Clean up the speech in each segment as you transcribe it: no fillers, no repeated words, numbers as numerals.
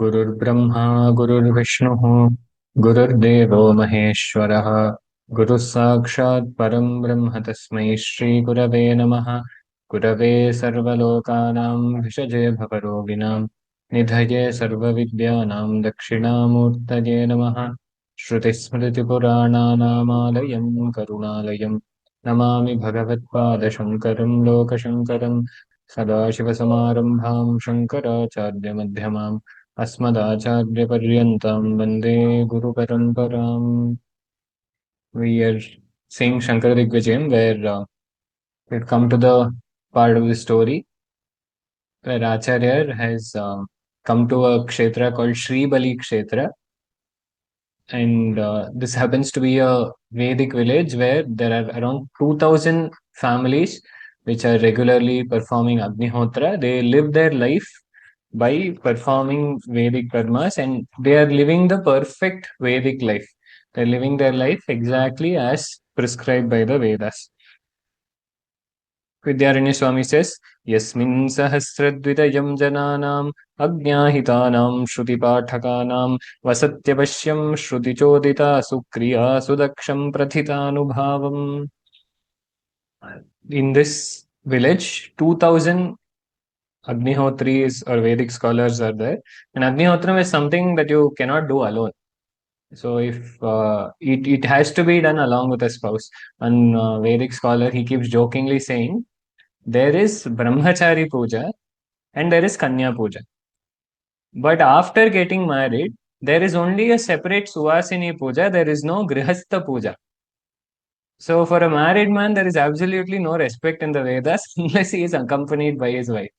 गुरुर्ब्रह्मा गुरुर्विष्णुः गुरुर्देवो महेश्वरः गुरुः साक्षात् परं ब्रह्म तस्मै श्रीगुरवे नमः। गुरवे सर्वलोकानां भिषजे भवरोगिणां निधये सर्वविद्यानां दक्षिणामूर्तये नमः। श्रुतिस्मृतिपुराणानामालयं करुणालयं नमामि भगवत्पादशङ्करं लोकशङ्करं। सदाशिवसमारम्भां शङ्कराचार्यमध्यमाम् अस्मदाचार्यपर्यन्तां वन्दे गुरुपरम्पराम्. We are seeing Shankara Digvijayam, where we've come to the part of the story where Acharya has come to a kshetra called Sri Bali Kshetra, and this happens to be a Vedic village where there are around 2000 families which are regularly performing Agnihotra. They live their life by performing Vedic karmas, and they are living the perfect Vedic life. They're living their life exactly as prescribed by the Vedas. Vidyaranya Swami says, Yasmin sahasradvidayam jananam agnahitanam shruti-pathakanam vasatyavashyam shruti-chodita sukriya sudaksham prathitanubhavam. In this village, 2000 Agnihotris or Vedic scholars are there. And Agnihotram is something that you cannot do alone. So if it has to be done along with a spouse. One Vedic scholar, he keeps jokingly saying, there is Brahmachari Puja and there is Kanya Puja. But after getting married, there is only a separate Suvasini Puja. There is no Grihastha Puja. So for a married man, there is absolutely no respect in the Vedas unless he is accompanied by his wife.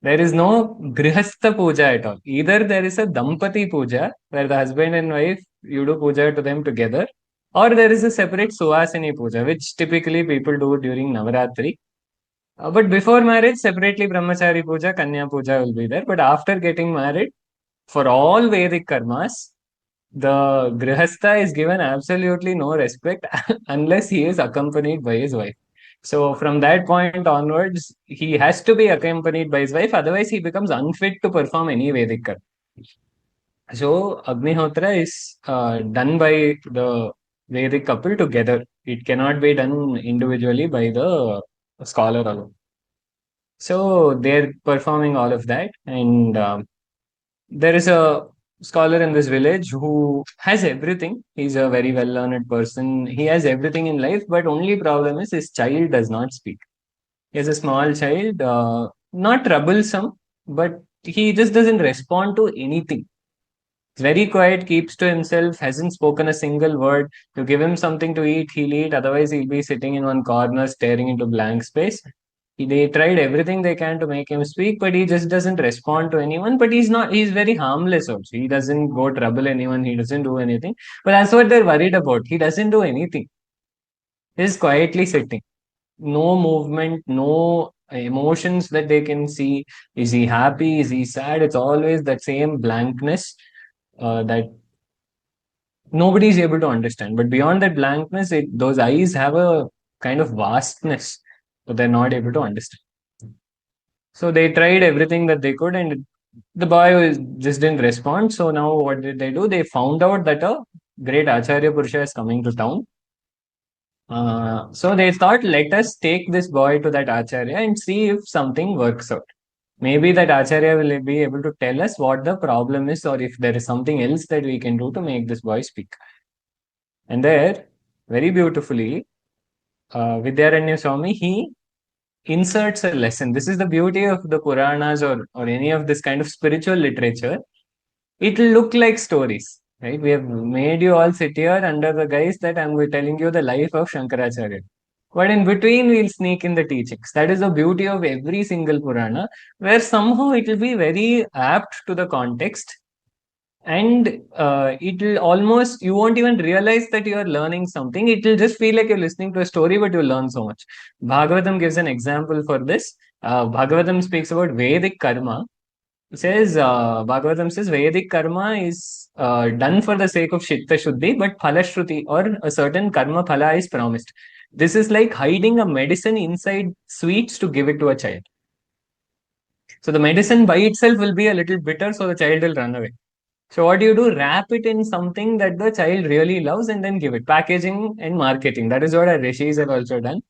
There is no Grihastha Puja at all. Either there is a Dampati Puja, where the husband and wife, you do puja to them together, or there is a separate Suvasini Puja, which typically people do during Navaratri. But before marriage, separately Brahmachari Puja, Kanya Puja will be there. But after getting married, for all Vedic karmas, the Grihastha is given absolutely no respect unless he is accompanied by his wife. So from that point onwards, he has to be accompanied by his wife, otherwise he becomes unfit to perform any Vedic karma. So Agnihotra is done by the Vedic couple together. It cannot be done individually by the scholar alone. So they're performing all of that, and there is a scholar in this village who has everything. He's a very well learned person. He has everything in life, but only problem is his child does not speak. He has a small child, not troublesome, but he just doesn't respond to anything. He's very quiet, keeps to himself, hasn't spoken a single word. You give him something to eat, he'll eat. Otherwise, he'll be sitting in one corner staring into blank space. They tried everything they can to make him speak, but he just doesn't respond to anyone. But he's very harmless also. He doesn't go trouble anyone, he doesn't do anything. But that's what they're worried about. He doesn't do anything. He's quietly sitting. No movement, no emotions that they can see. Is he happy? Is he sad? It's always that same blankness that nobody is able to understand. But beyond that blankness, those eyes have a kind of vastness that they're not able to understand. So they tried everything that they could, and the boy just didn't respond. So now what did they do? They found out that a great Acharya Purusha is coming to town. So they thought, let us take this boy to that Acharya and see if something works out. Maybe that Acharya will be able to tell us what the problem is, or if there is something else that we can do to make this boy speak. And there, very beautifully, Vidyaranya Swami, he inserts a lesson. This is the beauty of the Puranas or any of this kind of spiritual literature. It will look like stories, right? We have made you all sit here under the guise that I'm telling you the life of Shankaracharya. But in between, we'll sneak in the teachings. That is the beauty of every single Purana, where somehow it will be very apt to the context. And it will almost, you won't even realize that you are learning something. It will just feel like you're listening to a story, but you'll learn so much. Bhagavatam gives an example for this. Bhagavatam speaks about Vedic karma. It says, Bhagavatam says, Vedic karma is done for the sake of Chitta Shuddhi, but Phalashruti or a certain karma phala is promised. This is like hiding a medicine inside sweets to give it to a child. So the medicine by itself will be a little bitter, so the child will run away. So what do? Wrap it in something that the child really loves and then give it. Packaging and marketing. That is what our rishis have also done.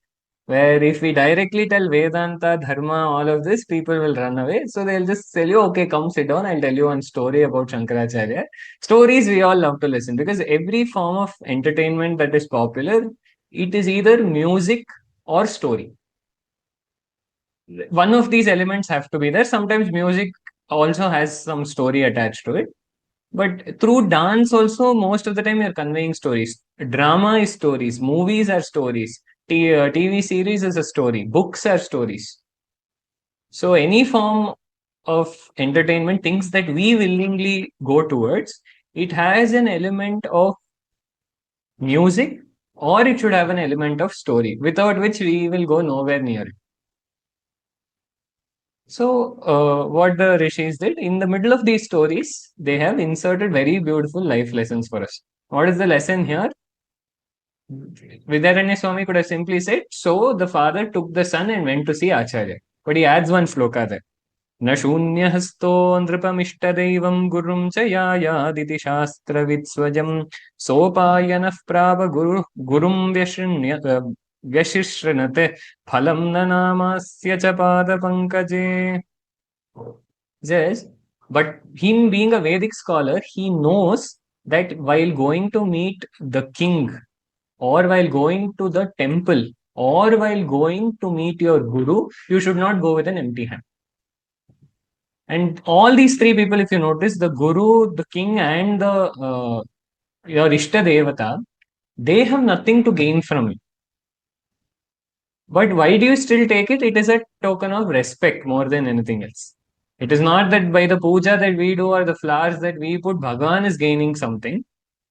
Where if we directly tell Vedanta, Dharma, all of this, people will run away. So they'll just tell you, okay, come sit down. I'll tell you one story about Shankaracharya. Stories we all love to listen because every form of entertainment that is popular, it is either music or story. One of these elements have to be there. Sometimes music also has some story attached to it. But through dance also, most of the time you're conveying stories. Drama is stories. Movies are stories. TV series is a story. Books are stories. So any form of entertainment, things that we willingly go towards, it has an element of music or it should have an element of story, without which we will go nowhere near it. So, what the rishis did in the middle of these stories, they have inserted very beautiful life lessons for us. What is the lesson here? Vidyaranya Swami could have simply said, so the father took the son and went to see Acharya. But he adds one sloka there. न शून्यहस्तो नृपमिष्टदैवं गुरुं च यायादिति शास्त्रवित्स्वजं सोपायनः प्राप गुरुं व्यशिश्रणते फलं न नामास्य च पादपङ्कजे. Yes, but him being a Vedic scholar, he knows that while going to meet the king, or while going to the temple, or while going to meet your guru, you should not go with an empty hand. And all these three people, if you notice, the guru, the king, and the your Ishta Devata, they have nothing to gain from it. But why do you still take it? It is a token of respect more than anything else. It is not that by the puja that we do or the flowers that we put, Bhagavan is gaining something.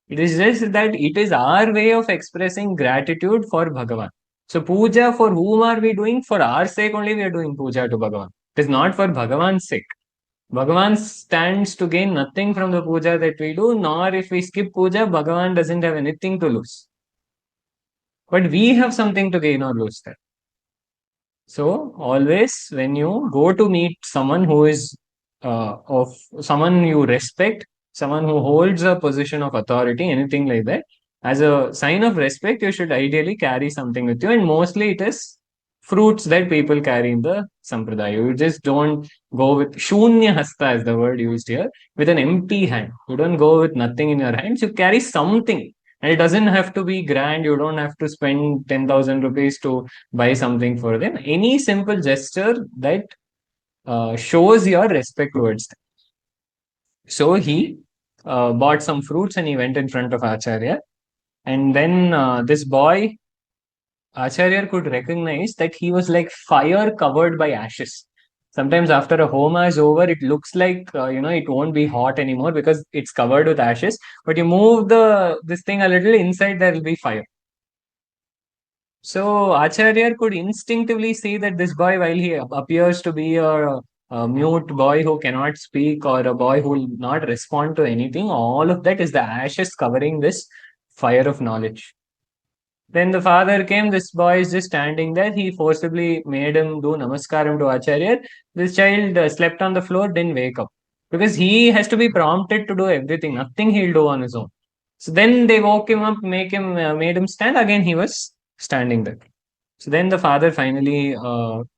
It is just that it is our way of expressing gratitude for Bhagavan. So puja, for whom are we doing? For our sake only we are doing puja to Bhagavan. It is not for Bhagavan's sake. Bhagavan stands to gain nothing from the puja that we do, nor if we skip puja, Bhagavan doesn't have anything to lose. But we have something to gain or lose there. So always when you go to meet someone who is of someone you respect, someone who holds a position of authority, anything like that, as a sign of respect, you should ideally carry something with you. And mostly it is fruits that people carry in the sampradaya. You just don't go with shunya hasta is the word used here, with an empty hand. You don't go with nothing in your hands. You carry something. And it doesn't have to be grand. You don't have to spend 10,000 rupees to buy something for them. Any simple gesture that shows your respect towards them. So he bought some fruits and he went in front of Acharya. And then this boy, Acharya could recognize that he was like fire covered by ashes. Sometimes after a homa is over, it looks like it won't be hot anymore because it's covered with ashes. But you move this thing a little, inside there will be fire. So Acharya could instinctively see that this boy, while he appears to be a mute boy who cannot speak or a boy who will not respond to anything, all of that is the ashes covering this fire of knowledge. Then the father came, this boy is just standing there. He forcibly made him do namaskaram to Acharya. This child slept on the floor, didn't wake up. Because he has to be prompted to do everything. Nothing he'll do on his own. So then they woke him up, made him stand. Again, he was standing there. So then the father finally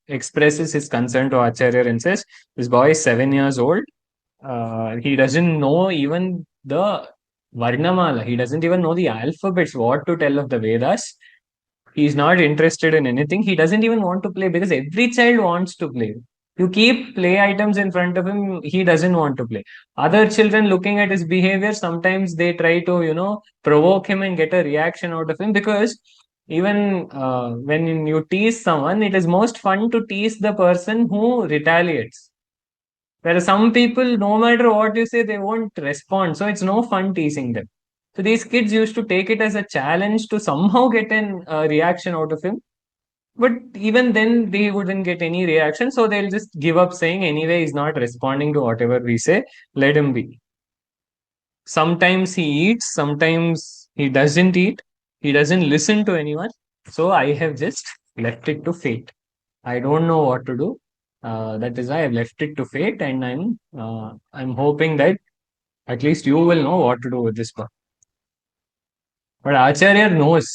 expresses his concern to Acharya and says, this boy is 7 years old. He doesn't know even the Varnamala. He doesn't even know the alphabets, what to tell of the Vedas. He's not interested in anything. He doesn't even want to play because every child wants to play. You keep play items in front of him, he doesn't want to play. Other children looking at his behavior, sometimes they try to, provoke him and get a reaction out of him because even when you tease someone, it is most fun to tease the person who retaliates. There are some people, no matter what you say, they won't respond. So it's no fun teasing them. So these kids used to take it as a challenge to somehow get an reaction out of him. But even then, they wouldn't get any reaction. So they'll just give up saying, anyway, he's not responding to whatever we say. Let him be. Sometimes he eats, sometimes he doesn't eat. He doesn't listen to anyone. So I have just left it to fate. I don't know what to do. That is why I've left it to fate, and I'm hoping that at least you will know what to do with this boy. But Acharya knows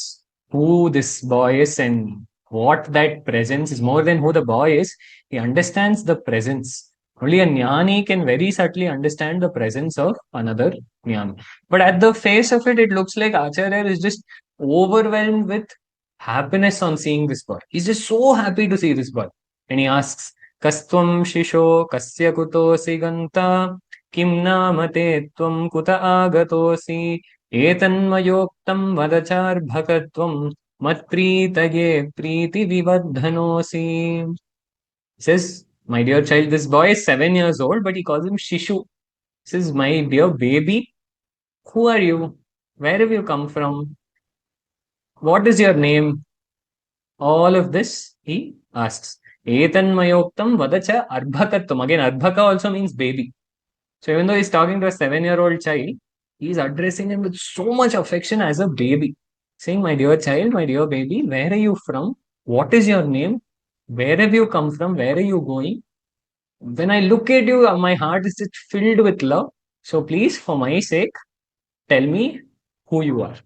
who this boy is and what that presence is. More than who the boy is, he understands the presence. Only a jnani can very subtly understand the presence of another jnani. But at the face of it, it looks like Acharya is just overwhelmed with happiness on seeing this boy. He's just so happy to see this boy. And he asks, Kastvam Shisho Kasya Kutosi Ganta Kim Namate Tvam Kuta Agatosi एतन्मयोक्तं वदचार्भकत्वं मत्प्रीतये प्रीतिविवर्धनोऽसि. Says, my dear child, this boy is 7 years old, but he calls him Shishu. Says, my dear baby, who are you? Where have you come from? What is your name? All of this he asks. Etanmayoktam vadacha arbhakatvam. Again, arbhaka also means baby. So even though he's talking to a 7-year-old child, he's addressing him with so much affection as a baby, saying, my dear child, my dear baby, where are you from? What is your name? Where have you come from? Where are you going? When I look at you, my heart is just filled with love. So please, for my sake, tell me who you are.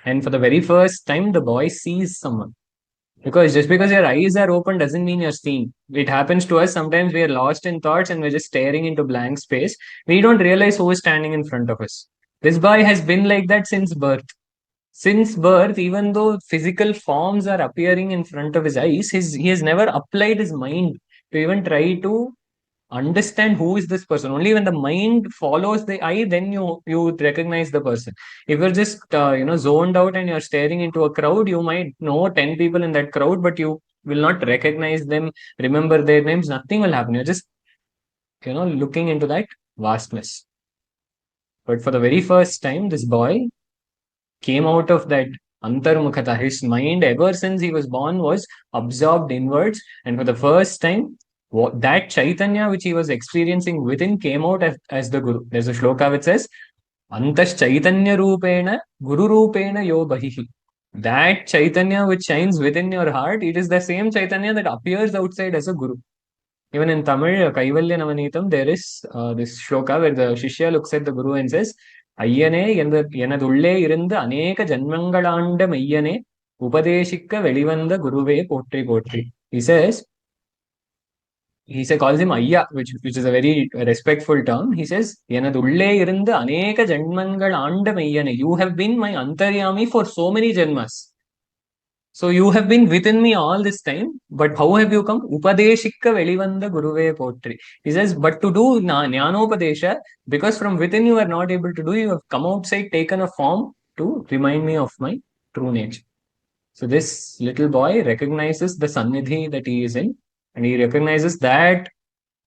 And for the very first time, the boy sees someone. Because just because your eyes are open doesn't mean you're seeing. It happens to us. Sometimes we are lost in thoughts and we're just staring into blank space. We don't realize who is standing in front of us. This boy has been like that since birth. Since birth, even though physical forms are appearing in front of his eyes, he has never applied his mind to even try to understand who is this person. Only when the mind follows the eye, then you recognize the person. If you're just zoned out and you're staring into a crowd, you might know 10 people in that crowd, but you will not recognize them, remember their names. Nothing will happen. You're just looking into that vastness. But for the very first time, this boy came out of that antarmukhata. His mind, ever since he was born, was absorbed inwards, and for the first time, that Chaitanya which he was experiencing within came out as the Guru. There's a shloka which says, Antash Chaitanya Rupena Guru Rupena Yo Bahihi. That Chaitanya which shines within your heart, it is the same Chaitanya that appears outside as a Guru. Even in Tamil, Kaivalya Navanitam, there is this shloka where the Shishya looks at the Guru and says, ஐயனே எனதுள்ளே இருந்து அநேக ஜன்மங்களாண்ட மெய்யனே உபதேசிக்க வெளிவந்த குருவே போற்றி போற்றி. He calls him Ayya, which is a very respectful term. He says, எனதுள்ளே இருந்து அநேக ஜன்மங்கள் ஆண்ட மெய்யனே. You have been my antaryami for so many janmas. So you have been within me all this time, but how have you come? Upadeshikka velivanda guruve potri. He says, but to do jnanopadesha, because from within you are not able to do, you have come outside, taken a form to remind me of my true nature. So this little boy recognizes the sannidhi that he is in, and he recognizes that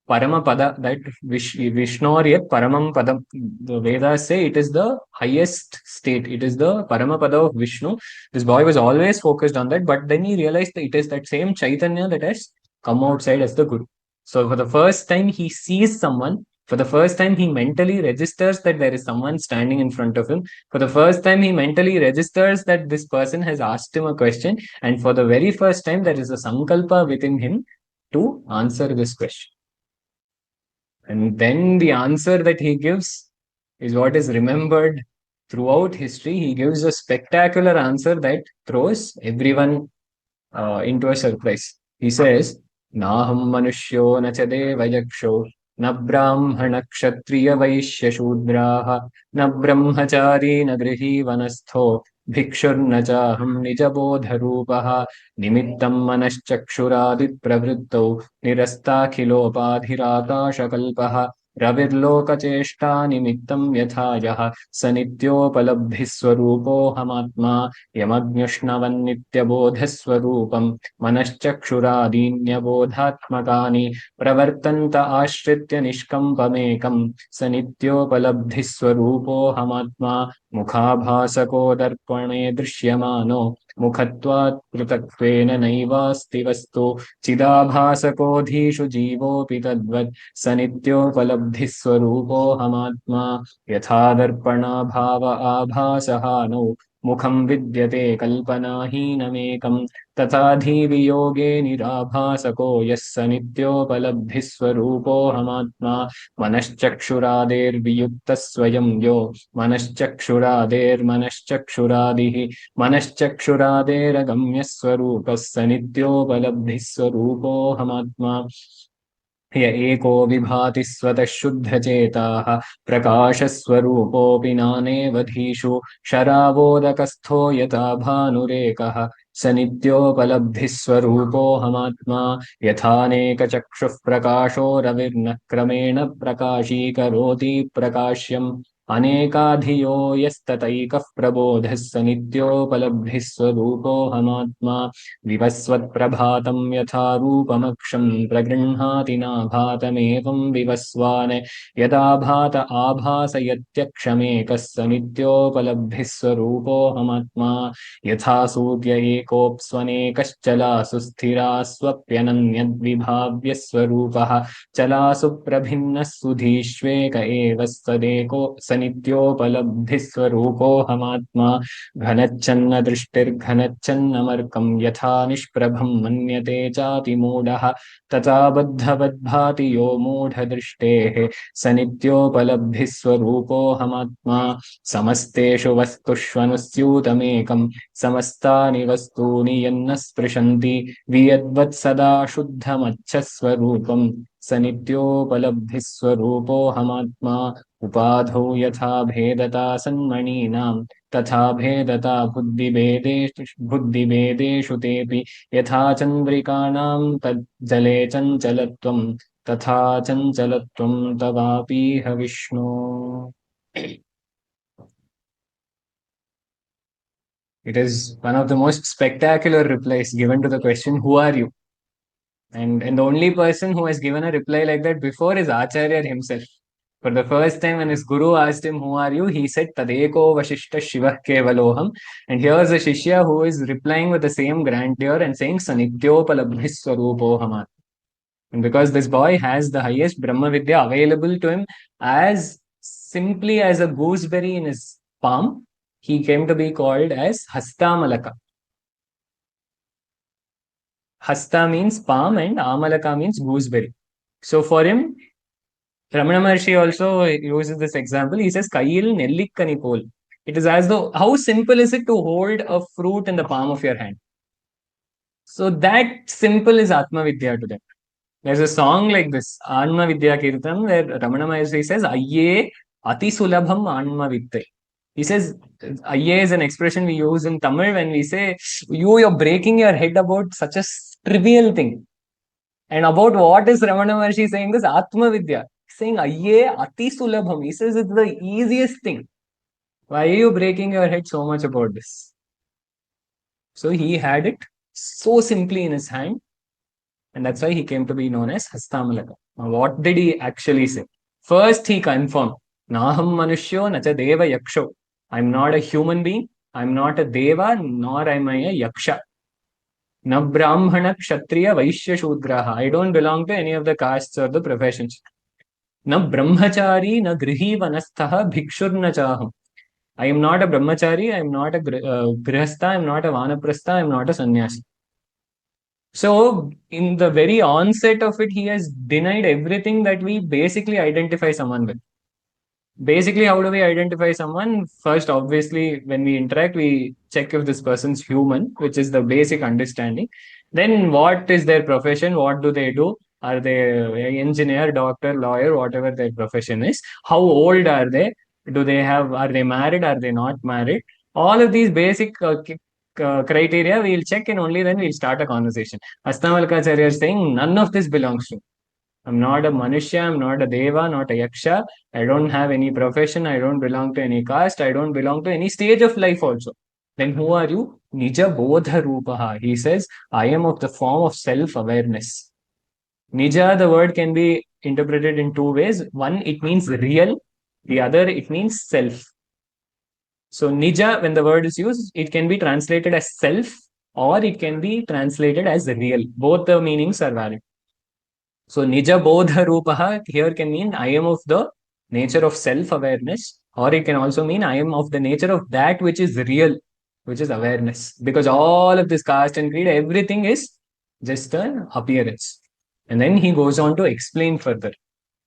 Paramapada, that Vishnoriyat Paramam Padam. The Vedas say it is the highest state. It is the Paramapada of Vishnu. This boy was always focused on that, but then he realized that it is that same Chaitanya that has come outside as the Guru. So for the first time, he sees someone. For the first time, he mentally registers that there is someone standing in front of him. For the first time, he mentally registers that this person has asked him a question. And for the very first time, there is a sankalpa within him to answer this question. And then the answer that he gives is what is remembered throughout history. He gives a spectacular answer that throws everyone into a surprise. He says, Naham manushyo na cha devayaksho na brahmana kshatriya vaishya shudraha na brahmachari na grihi vanastho भिक्षुर्न चाहं निजबोधरूपः निमित्तं मनश्चक्षुरादित् प्रवृत्तौ निरस्ताखिलोपाधिराकाशकल्पः रविर्लोकचेष्टा निमित्तं यथा यः स नित्योपलब्धिस्वरूपोऽहमात्मा यमग्न्युष्णवन्नित्यबोधस्वरूपं मनश्चक्षुरादीन्यबोधात्मकानि प्रवर्तन्त आश्रित्य निष्कम्पमेकं स नित्योपलब्धिस्वरूपोऽहमात्मा मुखाभासको दर्पणे दृश्यमानो मुखत्वात् पृथक्त्वेन नैवास्ति वस्तु चिदाभासकोऽधीषु जीवोऽपि तद्वत् स नित्योपलब्धिस्वरूपोऽहमात्मा यथा दर्पणाभाव आभासहानौ मुखं विद्यते कल्पनाहीनमेकं तथाधिवियोगे निराभासको यः स नित्योपलब्धिस्वरूपोऽहमात्मा मनश्चक्षुरादेर्वियुक्तः स्वयं यो मनश्चक्षुरादेर्मनश्चक्षुरादिः मनश्चक्षुरादेरगम्यः स्वरूपः स नित्योपलब्धिस्वरूपोऽहमात्मा य एको विभाति स्वतः शुद्धचेताः प्रकाशस्वरूपोऽपि नानेवधीषु शरावोदकस्थो यथा भानुरेकः स नित्योपलब्धिस्वरूपोऽहमात्मा यथानेकचक्षुः प्रकाशो रविर्न क्रमेण प्रकाशीकरोति प्रकाश्यम् अनेकाधियो यस्ततैकः प्रबोधः स नित्योपलब्धिस्वरूपोऽहमात्मा विवस्वत्प्रभातं यथा रूपमक्षं प्रगृह्णाति नाभातमेवं विवस्वान् यदा भात आभासयत्यक्षमेकः स नित्योपलब्धिस्वरूपोऽहमात्मा यथा सूर्य एकोऽप्स्वनेकश्चलासु स्थिरा स्वप्यनन्यद्विभाव्य स्वरूपः चलासु प्रभिन्नः सुधीष्वेक एव सदेको स नित्योपलब्धिस्वरूपोऽहमात्मा घनच्छन्न दृष्टिर्घनच्छन्नमर्कं यथा निष्प्रभं मन्यते चातिमूढः तथा बद्धवद्भाति यो मूढदृष्टेः स नित्योपलब्धिस्वरूपोऽहमात्मा समस्तेषु वस्तुष्वनुस्यूतमेकं समस्तानि वस्तूनि यन्न स्पृशन्ति वियद्वत् सदा शुद्धमच्छस्वरूपं स नित्योपलब्धिस्वरूपोऽहमात्मा उपाधौ यथा भेदता सन्मणीनां तथा भेदता बुद्धिभेदेषु तेऽपि यथा चन्द्रिकाणां तज्जले चञ्चलत्वं तथा चञ्चलत्वं तवापीह विष्णो. It is one of the most spectacular replies given to the question, who are you? And the only person who has given a reply like that before is Acharya himself. For the first time, when his guru asked him, who are you? He said, Tadeko Vashishta Shiva Kevaloham. And here's a Shishya who is replying with the same grandeur and saying, Sanityopalabhis Swarupohamat. And because this boy has the highest Brahma Vidya available to him as simply as a gooseberry in his palm, he came to be called as Hasthamalaka. Hasta means palm and amalaka means gooseberry. So for him, Ramana Maharshi also uses this example. He says, Kayil Nellikkani pol. It is as though, how simple is it to hold a fruit in the palm of your hand? So that simple is Atma Vidya to them. There's a song like this, Anma Vidya Kirtan, where Ramana Maharshi says, Ayye Ati Sulabham Anma Vidya. He says, Ayye is an expression we use in Tamil when we say, you're breaking your head about such a trivial thing. And about what is Ramana Maharshi saying this? Atma Vidya. Saying, Ayye Ati Sulabham. He says it's the easiest thing. Why are you breaking your head so much about this? So he had it so simply in his hand. And that's why he came to be known as Hasthamalaka. Now, what did he actually say? First, he confirmed, Naham Manushyo Nacha Deva Yaksho. I'm not a human being. I'm not a Deva, nor am I a Yaksha. Na Brahmana Kshatriya Vaishya Shudraha. I don't belong to any of the castes or the professions. Na Brahmachari na Grihi Vanasthaha Bhikshurna Chaham. I am not a Brahmachari, I am not a Grihastha, I am not a Vanaprastha, I am not a Sannyasi. So, in the very onset of it, he has denied everything that we basically identify someone with. Basically, how do we identify someone? First, obviously, when we interact, we check if this person's human, which is the basic understanding. Then, what is their profession? What do they do? Are they an engineer, doctor, lawyer, whatever their profession is? How old are they? Are they married? Are they not married? All of these basic criteria we'll check, and only then we'll start a conversation. Hastamalaka Acharya is saying none of this belongs to me. I'm not a Manushya, I'm not a Deva, not a Yaksha. I don't have any profession, I don't belong to any caste, I don't belong to any stage of life also. Then who are you? Nija Bodha Rupaha. He says, I am of the form of self-awareness. Nija, the word can be interpreted in two ways. One, it means real. The other, it means self. So Nija, when the word is used, it can be translated as self or it can be translated as real. Both the meanings are valid. So Nija Bodha Rupaha here can mean I am of the nature of self-awareness, or it can also mean I am of the nature of that which is real, which is awareness. Because all of this caste and creed, everything is just an appearance. And then he goes on to explain further.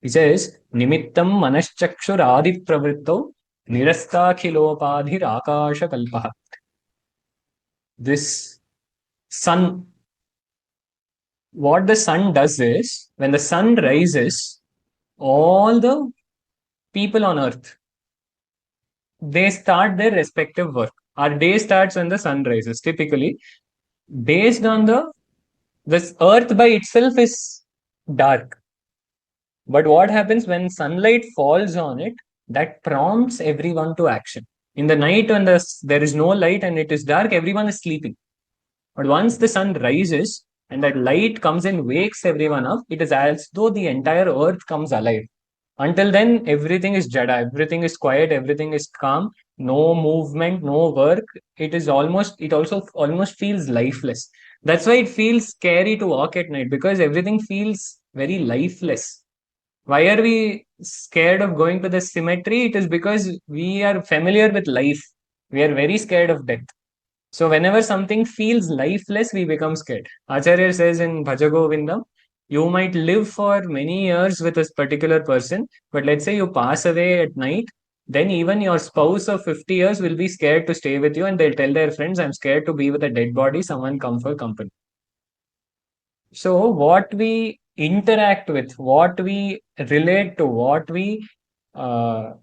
He says, Nimittam manaschakshur adi pravritto nirastakhilopadhir akasha kalpaha. This sun, what the sun does is, when the sun rises, all the people on earth, they start their respective work. Our day starts when the sun rises. Typically, based on this earth by itself is dark. But what happens when sunlight falls on it? That prompts everyone to action. In the night, when there is no light and it is dark, everyone is sleeping. But once the sun rises and that light comes and wakes everyone up, it is as though the entire earth comes alive. Until then, everything is jada, everything is quiet, everything is calm, no movement, no work. It also almost feels lifeless. That's why it feels scary to walk at night, because everything feels very lifeless. Why are we scared of going to the cemetery? It is because we are familiar with life. We are very scared of death. So whenever something feels lifeless, we become scared. Acharya says in Bhajagovindam, you might live for many years with a particular person, but let's say you pass away at night, then even your spouse of 50 years will be scared to stay with you, and they'll tell their friends, I'm scared to be with a dead body, someone come for company. So what we interact with, what we relate to, what we uh,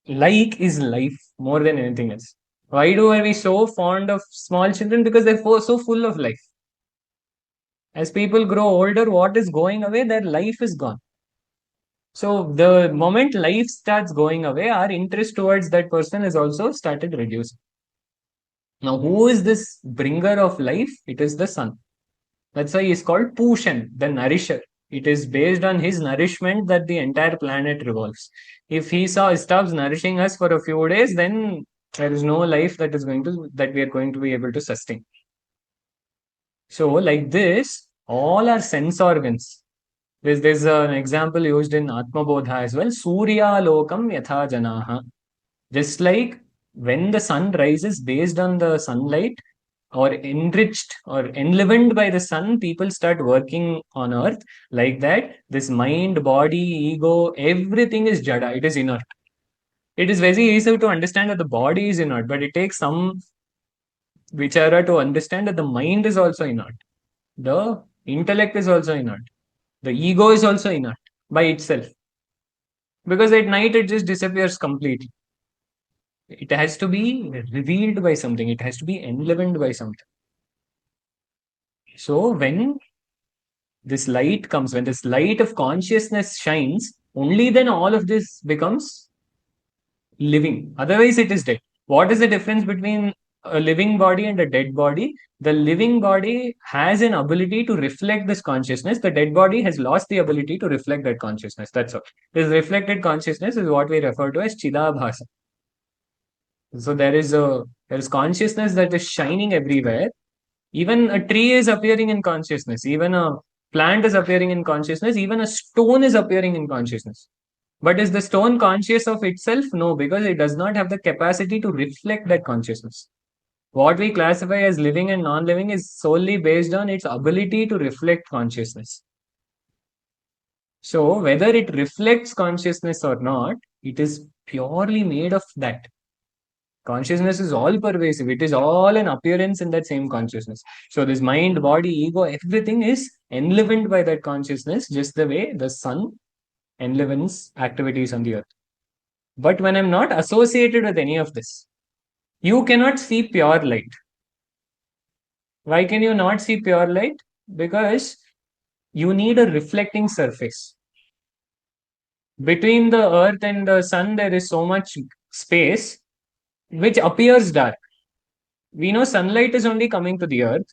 like is life more than anything else. Why are we so fond of small children? Because they're so full of life. As people grow older, what is going away? Their life is gone. So the moment life starts going away, our interest towards that person is also started reducing. Now, who is this bringer of life? It is the sun. That's why he's called Pushan, the nourisher. It is based on his nourishment that the entire planet revolves. If he stops nourishing us for a few days, then there is no life that we are going to be able to sustain. So, like this, all our sense organs. There's an example used in Atma Bodha as well. Surya lokam yatha janaha. Just like when the sun rises based on the sunlight, or enriched or enlivened by the sun, people start working on earth. Like that, this mind, body, ego, everything is jada. It is inert. It is very easy to understand that the body is inert, but it takes some vichara to understand that the mind is also inert. The intellect is also inert. The ego is also inert by itself. Because at night it just disappears completely. It has to be revealed by something. It has to be enlivened by something. So when this light comes, when this light of consciousness shines, only then all of this becomes living. Otherwise, it is dead. What is the difference between a living body and a dead body? The living body has an ability to reflect this consciousness. The dead body has lost the ability to reflect that consciousness. That's all. This reflected consciousness is what we refer to as Chidabhasa. So there is consciousness that is shining everywhere. Even a tree is appearing in consciousness. Even a plant is appearing in consciousness. Even a stone is appearing in consciousness. But is the stone conscious of itself? No, because it does not have the capacity to reflect that consciousness. What we classify as living and non-living is solely based on its ability to reflect consciousness. So whether it reflects consciousness or not, it is purely made of that. Consciousness is all pervasive. It is all an appearance in that same consciousness. So this mind, body, ego, everything is enlivened by that consciousness, just the way the sun enlivens activities on the earth. But when I'm not associated with any of this, you cannot see pure light. Why can you not see pure light? Because you need a reflecting surface. Between the earth and the sun, there is so much space which appears dark. We know sunlight is only coming to the earth.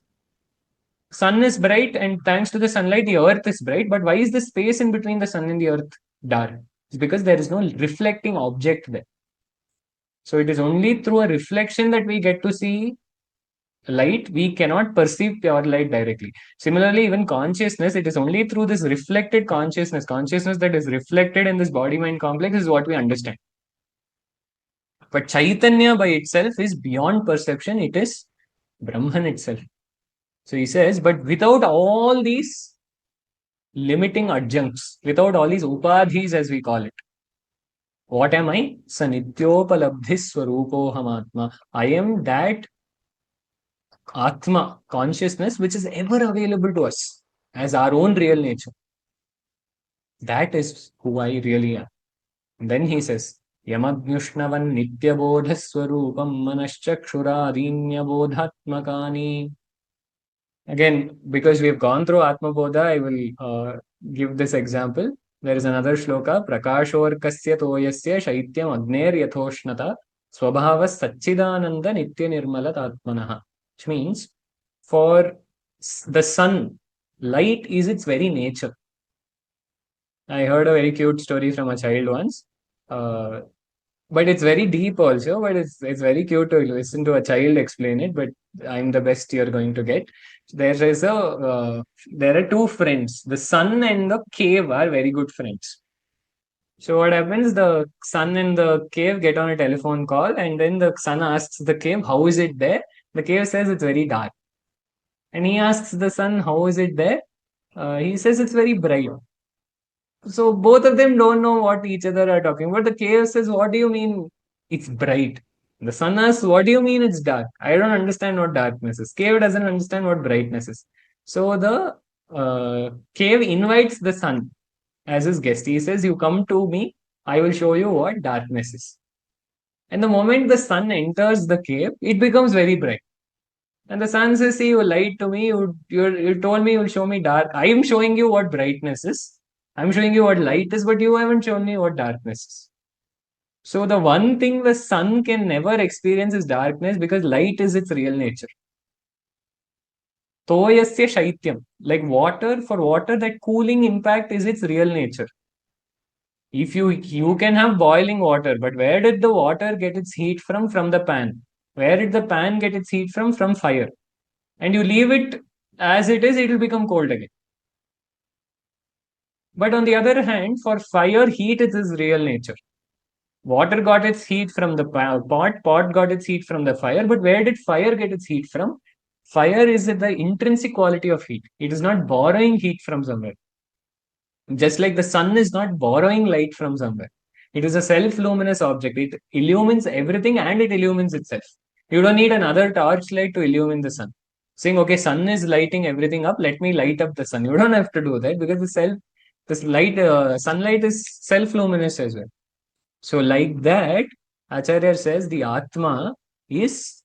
Sun is bright, and thanks to the sunlight, the earth is bright. But why is the space in between the sun and the earth dark? It's because there is no reflecting object there. So it is only through a reflection that we get to see light. We cannot perceive pure light directly. Similarly, even consciousness, it is only through this reflected consciousness that is reflected in this body mind complex, is what we understand. But Chaitanya by itself is beyond perception. It is Brahman itself. So he says, but without all these limiting adjuncts, without all these upadhis as we call it, what am I? Sanityopalabdhi swarupoham. I am that Atma, consciousness, which is ever available to us as our own real nature. That is who I really am. And then he says, Yamagnushnavan nityabodhaswarupam manashchakshuradhinyabodhatmakani. Again, because we have gone through Atma Bodha, I will give this example. There is another shloka, Prakashorkasya toyasya shaityam agner yatoshnata swabhavas satchidananda nitya nirmalat atmanaha. Which means, for the sun, light is its very nature. I heard a very cute story from a child once. But it's very deep also, but it's very cute to listen to a child explain it, but I'm the best you're going to get. There are two friends. The sun and the cave are very good friends. So what happens? The sun and the cave get on a telephone call, and then the sun asks the cave, how is it there? The cave says it's very dark. And he asks the sun, how is it there? He says it's very bright. So both of them don't know what each other are talking about. The cave says, what do you mean it's bright? The sun asks, what do you mean it's dark? I don't understand what darkness is. Cave doesn't understand what brightness is. So the cave invites the sun as his guest. He says, you come to me, I will show you what darkness is. And the moment the sun enters the cave, it becomes very bright. And the sun says, see, you lied to me. You told me you'll show me dark. I am showing you what brightness is. I'm showing you what light is, but you haven't shown me what darkness is. So the one thing the sun can never experience is darkness, because light is its real nature. Toyasya shaityam, like water, for water, that cooling impact is its real nature. If you can have boiling water, but where did the water get its heat from? From the pan. Where did the pan get its heat from? From fire. And you leave it as it is, it will become cold again. But on the other hand, for fire, heat is its real nature. Water got its heat from the pot got its heat from the fire, but where did fire get its heat from? Fire is the intrinsic quality of heat. It is not borrowing heat from somewhere. Just like the sun is not borrowing light from somewhere. It is a self-luminous object. It illumines everything and it illumines itself. You don't need another torchlight to illumine the sun. Saying, okay, sun is lighting everything up, let me light up the sun. You don't have to do that, because sunlight is self-luminous as well. So like that, Acharya says the Atma is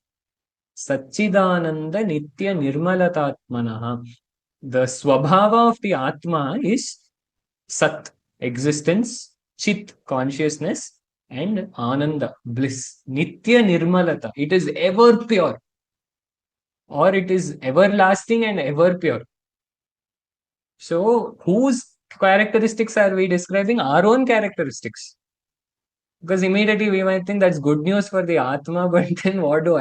Satchidananda Nitya Nirmalatatmanaha. The Swabhava of the Atma is Sat, existence, Chit, consciousness, and Ananda, bliss. Nitya Nirmalata, it is ever pure, or it is everlasting and ever pure. So whose characteristics are we describing? Our own characteristics. Because immediately we might think that's good news for the Atma, but then what do?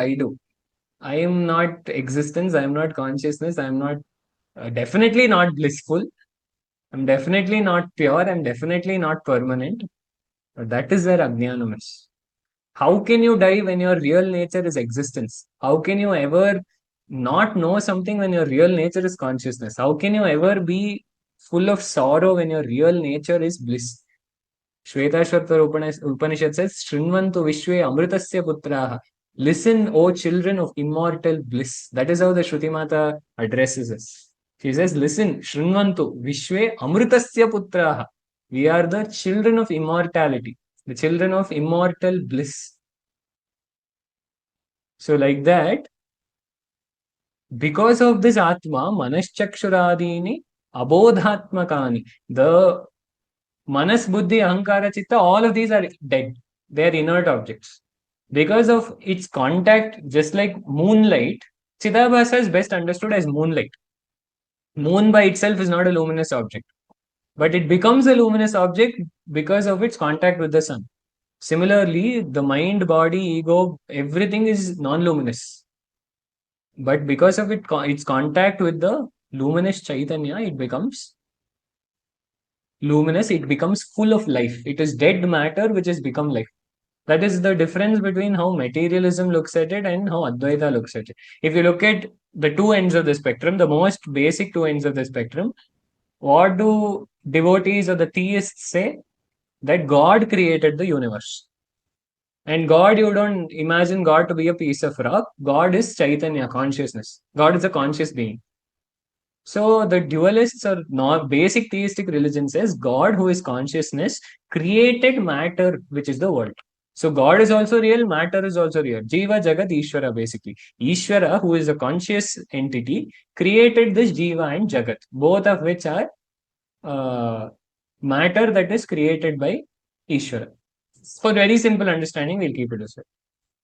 I am not existence, I am not consciousness, I am not definitely not blissful, I'm definitely not pure, I'm definitely not permanent. But that is where Ajnanam is. How can you die when your real nature is existence? How can you ever not know something when your real nature is consciousness? How can you ever be full of sorrow when your real nature is bliss? Shvetashvatara Upanishad says, Shrinvantu Vishwe Amritasya Putraha. Listen, O children of immortal bliss. That is how the Shruti Mata addresses us. She says, listen, Shrinvantu Vishwe Amritasya Putraha. We are the children of immortality, the children of immortal bliss. So like that, because of this Atma, Manaschakshuradini Abodhatmakani, the Manas, Buddhi, Ahankara, Chitta, all of these are dead. They are inert objects. Because of its contact, just like moonlight, Chidabhasa is best understood as moonlight. Moon by itself is not a luminous object, but it becomes a luminous object because of its contact with the sun. Similarly, the mind, body, ego, everything is non-luminous. But because of its contact with the luminous Chaitanya, it becomes luminous, it becomes full of life. It is dead matter which has become life. That is the difference between how materialism looks at it and how Advaita looks at it. If you look at the two ends of the spectrum, the most basic two ends of the spectrum, what do devotees or the theists say? That God created the universe. And God, you don't imagine God to be a piece of rock. God is Chaitanya, consciousness. God is a conscious being. So the dualists or not basic theistic religion says God, who is consciousness, created matter, which is the world. So God is also real, matter is also real. Jiva, Jagat, Ishvara, basically. Ishvara, who is a conscious entity, created this Jiva and Jagat, both of which are uh, matter that is created by Ishvara. For very simple understanding, we'll keep it this way.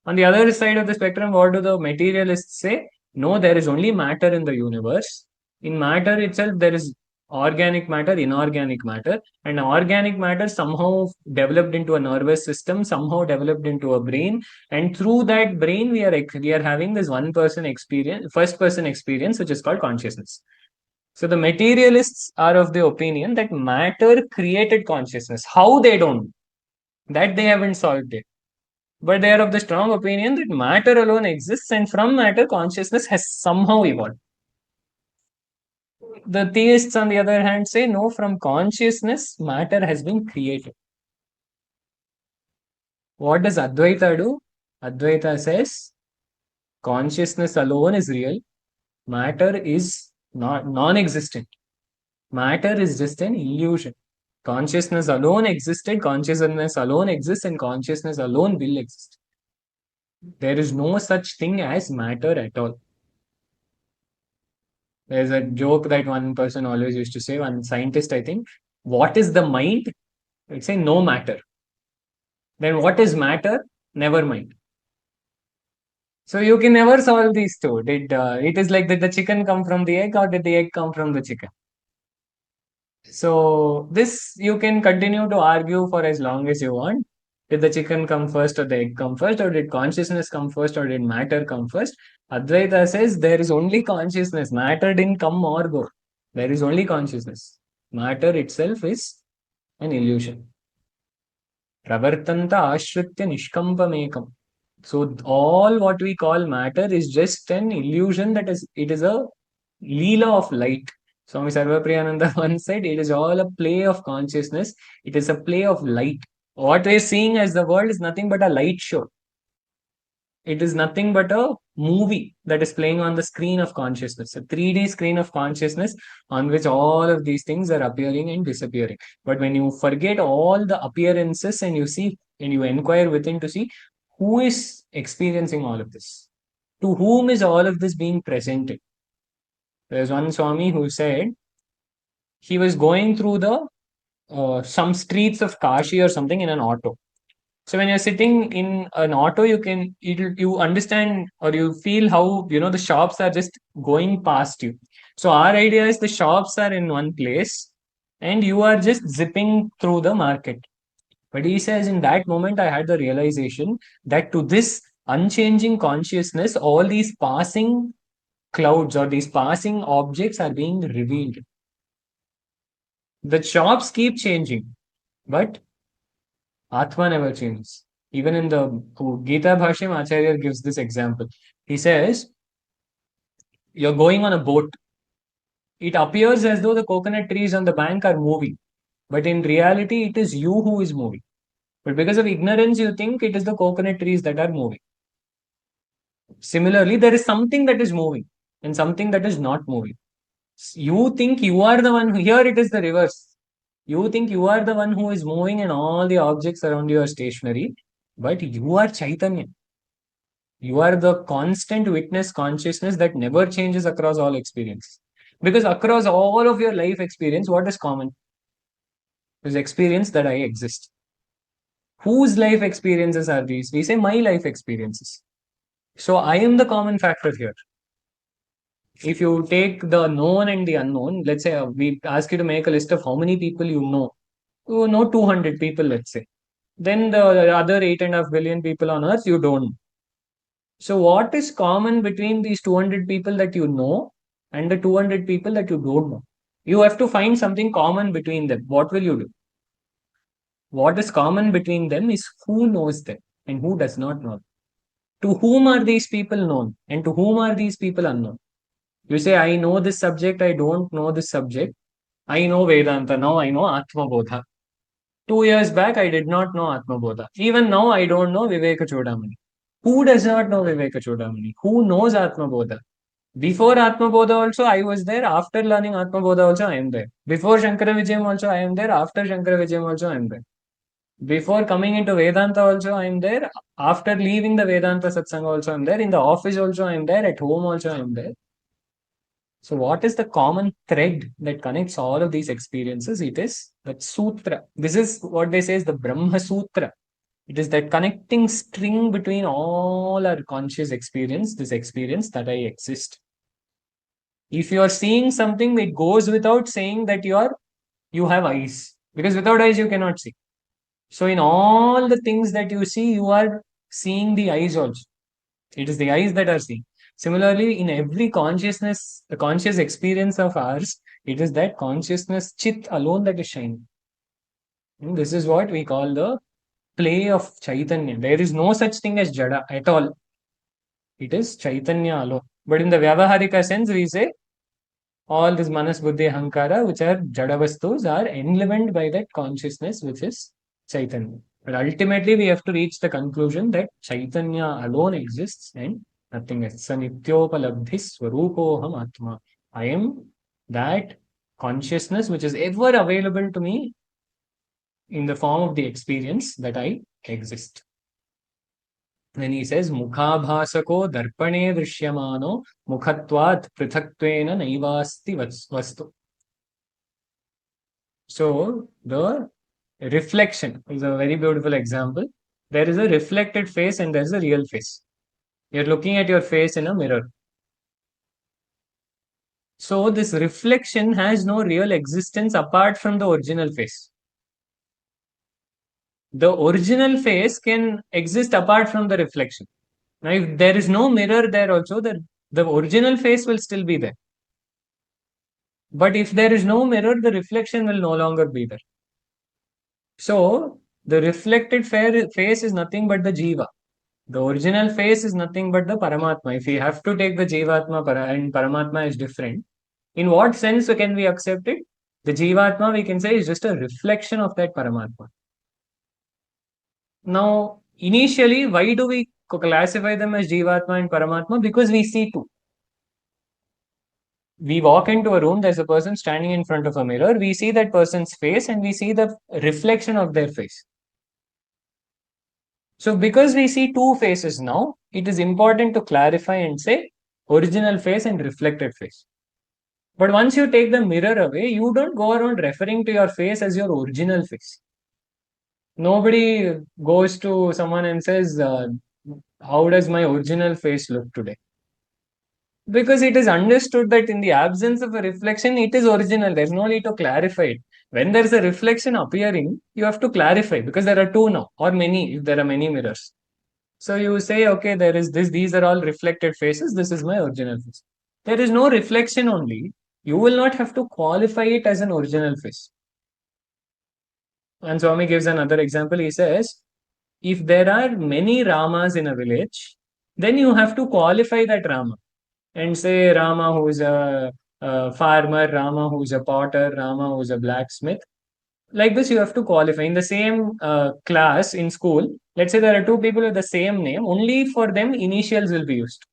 On the other side of the spectrum, what do the materialists say? No, there is only matter in the universe. In matter itself, there is organic matter, inorganic matter, and organic matter somehow developed into a nervous system, somehow developed into a brain, and through that brain, we are having this one person experience, first person experience, which is called consciousness. So the materialists are of the opinion that matter created consciousness. How they don't, that they haven't solved it. But they are of the strong opinion that matter alone exists, and from matter, consciousness has somehow evolved. The theists, on the other hand, say no, from consciousness, matter has been created. What does Advaita do? Advaita says consciousness alone is real, matter is not non existent. Matter is just an illusion. Consciousness alone existed, consciousness alone exists, and consciousness alone will exist. There is no such thing as matter at all. There's a joke that one person always used to say, one scientist, I think, what is the mind? It's say no matter. Then what is matter? Never mind. So you can never solve these two. It is like, did the chicken come from the egg or did the egg come from the chicken? So this you can continue to argue for as long as you want. Did the chicken come first or the egg come first, or did consciousness come first, or did matter come first? Advaita says there is only consciousness. Matter didn't come or go. There is only consciousness. Matter itself is an illusion. Pravartanta ashritya nishkampamekam. So all what we call matter is just an illusion, it is a leela of light. Swami Sarvapriyananda once said, it is all a play of consciousness. It is a play of light. What we are seeing as the world is nothing but a light show. It is nothing but a movie that is playing on the screen of consciousness, a 3D screen of consciousness on which all of these things are appearing and disappearing. But when you forget all the appearances and you see and you inquire within to see who is experiencing all of this, to whom is all of this being presented. There's one Swami who said he was going through the some streets of Kashi or something in an auto. So when you're sitting in an auto, you understand or you feel how the shops are just going past you. So our idea is the shops are in one place and you are just zipping through the market. But he says in that moment I had the realization that to this unchanging consciousness, all these passing clouds or these passing objects are being revealed. The shops keep changing, but Atma never changes. Even in the Gita Bhashyam, Acharya gives this example. He says, you're going on a boat. It appears as though the coconut trees on the bank are moving, but in reality, it is you who is moving. But because of ignorance, you think it is the coconut trees that are moving. Similarly, there is something that is moving and something that is not moving. You think you are the one, here it is the reverse. You think you are the one who is moving and all the objects around you are stationary, but you are Chaitanya. You are the constant witness consciousness that never changes across all experience. Because across all of your life experience, what is common? Is experience that I exist. Whose life experiences are these? We say my life experiences. So I am the common factor here. If you take the known and the unknown, let's say we ask you to make a list of how many people you know. You know 200 people, let's say. Then the other 8.5 billion people on earth, you don't. So what is common between these 200 people that you know and the 200 people that you don't know? You have to find something common between them. What will you do? What is common between them is who knows them. and who does not know. To whom are these people known and to whom are these people unknown? You say, I know this subject, I don't know this subject. I know Vedanta, now I know Atma Bodha. 2 years back, I did not know Atma Bodha. Even now, I don't know Viveka Chodamani. Who does not know Viveka Chodamani? Who knows Atma Bodha? Before Atma Bodha also, I was there. After learning Atma Bodha also, I am there. Before Shankara Vijayam also, I am there. After Shankara Vijayam also, I am there. Before coming into Vedanta also, I am there. After leaving the Vedanta Satsang also, I am there. In the office also, I am there. At home also, I am there. So, what is the common thread that connects all of these experiences? It is that sutra. This is what they say is the Brahma Sutra. It is that connecting string between all our conscious experience, this experience that I exist. If you are seeing something, it goes without saying that you have eyes. Because without eyes, you cannot see. So, in all the things that you see, you are seeing the eyes also. It is the eyes that are seeing. Similarly, in every consciousness, the conscious experience of ours, it is that consciousness, chit alone that is shining. And this is what we call the play of Chaitanya. There is no such thing as Jada at all. It is Chaitanya alone. But in the Vyavaharika sense, we say all this Manas, Buddhi, Hankara, which are Jadavastus, are enlivened by that consciousness, which is Chaitanya. But ultimately, we have to reach the conclusion that Chaitanya alone exists and nothing else. Sanityopalabdhi swarupoham atma. I am that consciousness which is ever available to me in the form of the experience that I exist. Then he says, Mukhabhasako darpane drishyamano mukhatvat prithaktvena naivasti vastu. So, the reflection is a very beautiful example. There is a reflected face and there is a real face. You're looking at your face in a mirror. So, this reflection has no real existence apart from the original face. The original face can exist apart from the reflection. Now, if there is no mirror there also, the original face will still be there. But if there is no mirror, the reflection will no longer be there. So, the reflected face is nothing but the Jiva. The original face is nothing but the Paramatma. If we have to take the Jivatma and Paramatma is different, in what sense can we accept it? The Jivatma, we can say, is just a reflection of that Paramatma. Now, initially, why do we classify them as Jivatma and Paramatma? Because we see two. We walk into a room, there's a person standing in front of a mirror, we see that person's face and we see the reflection of their face. So, because we see two faces now, it is important to clarify and say original face and reflected face. But once you take the mirror away, you don't go around referring to your face as your original face. Nobody goes to someone and says, how does my original face look today? Because it is understood that in the absence of a reflection, it is original. There's no need to clarify it. When there's a reflection appearing, you have to clarify because there are two now, or many, if there are many mirrors. So you say, okay, there is this, these are all reflected faces, this is my original face. There is no reflection only. You will not have to qualify it as an original face. And Swami gives another example. He says, if there are many Ramas in a village, then you have to qualify that Rama and say Rama who is a farmer, Rama who is a potter, Rama who is a blacksmith. Like this, you have to qualify. In the same class in school, let's say there are two people with the same name, only for them initials will be used.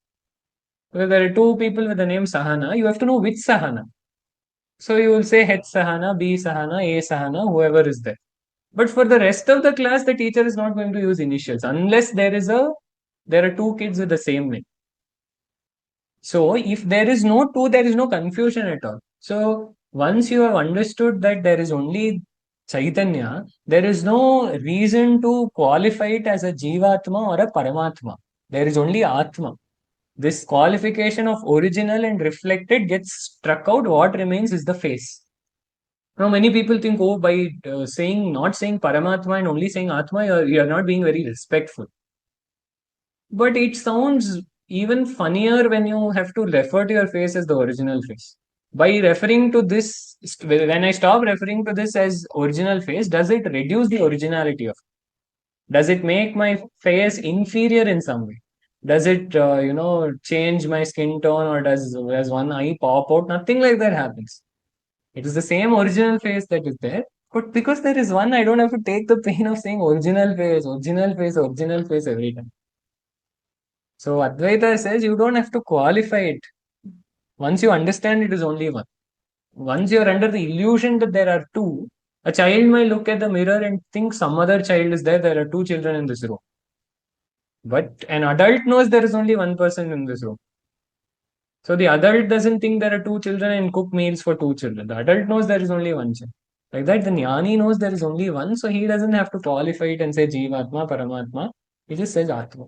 Because there are two people with the name Sahana, you have to know which Sahana. So you will say H Sahana, B Sahana, A Sahana, whoever is there. But for the rest of the class, the teacher is not going to use initials unless there are two kids with the same name. So if there is no two, there is no confusion at all. So once you have understood that there is only Chaitanya, there is no reason to qualify it as a Jivatma or a Paramatma. There is only Atma. This qualification of original and reflected gets struck out. What remains is the face. Now, many people think, oh, by not saying Paramatma and only saying Atma, you are not being very respectful. But it sounds even funnier when you have to refer to your face as the original face. By referring to this, when I stop referring to this as original face, does it reduce the originality of it? Does it make my face inferior in some way? Does it, change my skin tone, or does one eye pop out? Nothing like that happens. It is the same original face that is there. But because there is one, I don't have to take the pain of saying original face, original face, original face every time. So Advaita says you don't have to qualify it. Once you understand it is only one. Once you are under the illusion that there are two, a child might look at the mirror and think some other child is there. There are two children in this room. But an adult knows there is only one person in this room. So the adult doesn't think there are two children and cook meals for two children. The adult knows there is only one child. Like that, the jnani knows there is only one, so he doesn't have to qualify it and say Jivatma, Paramatma. He just says Atma.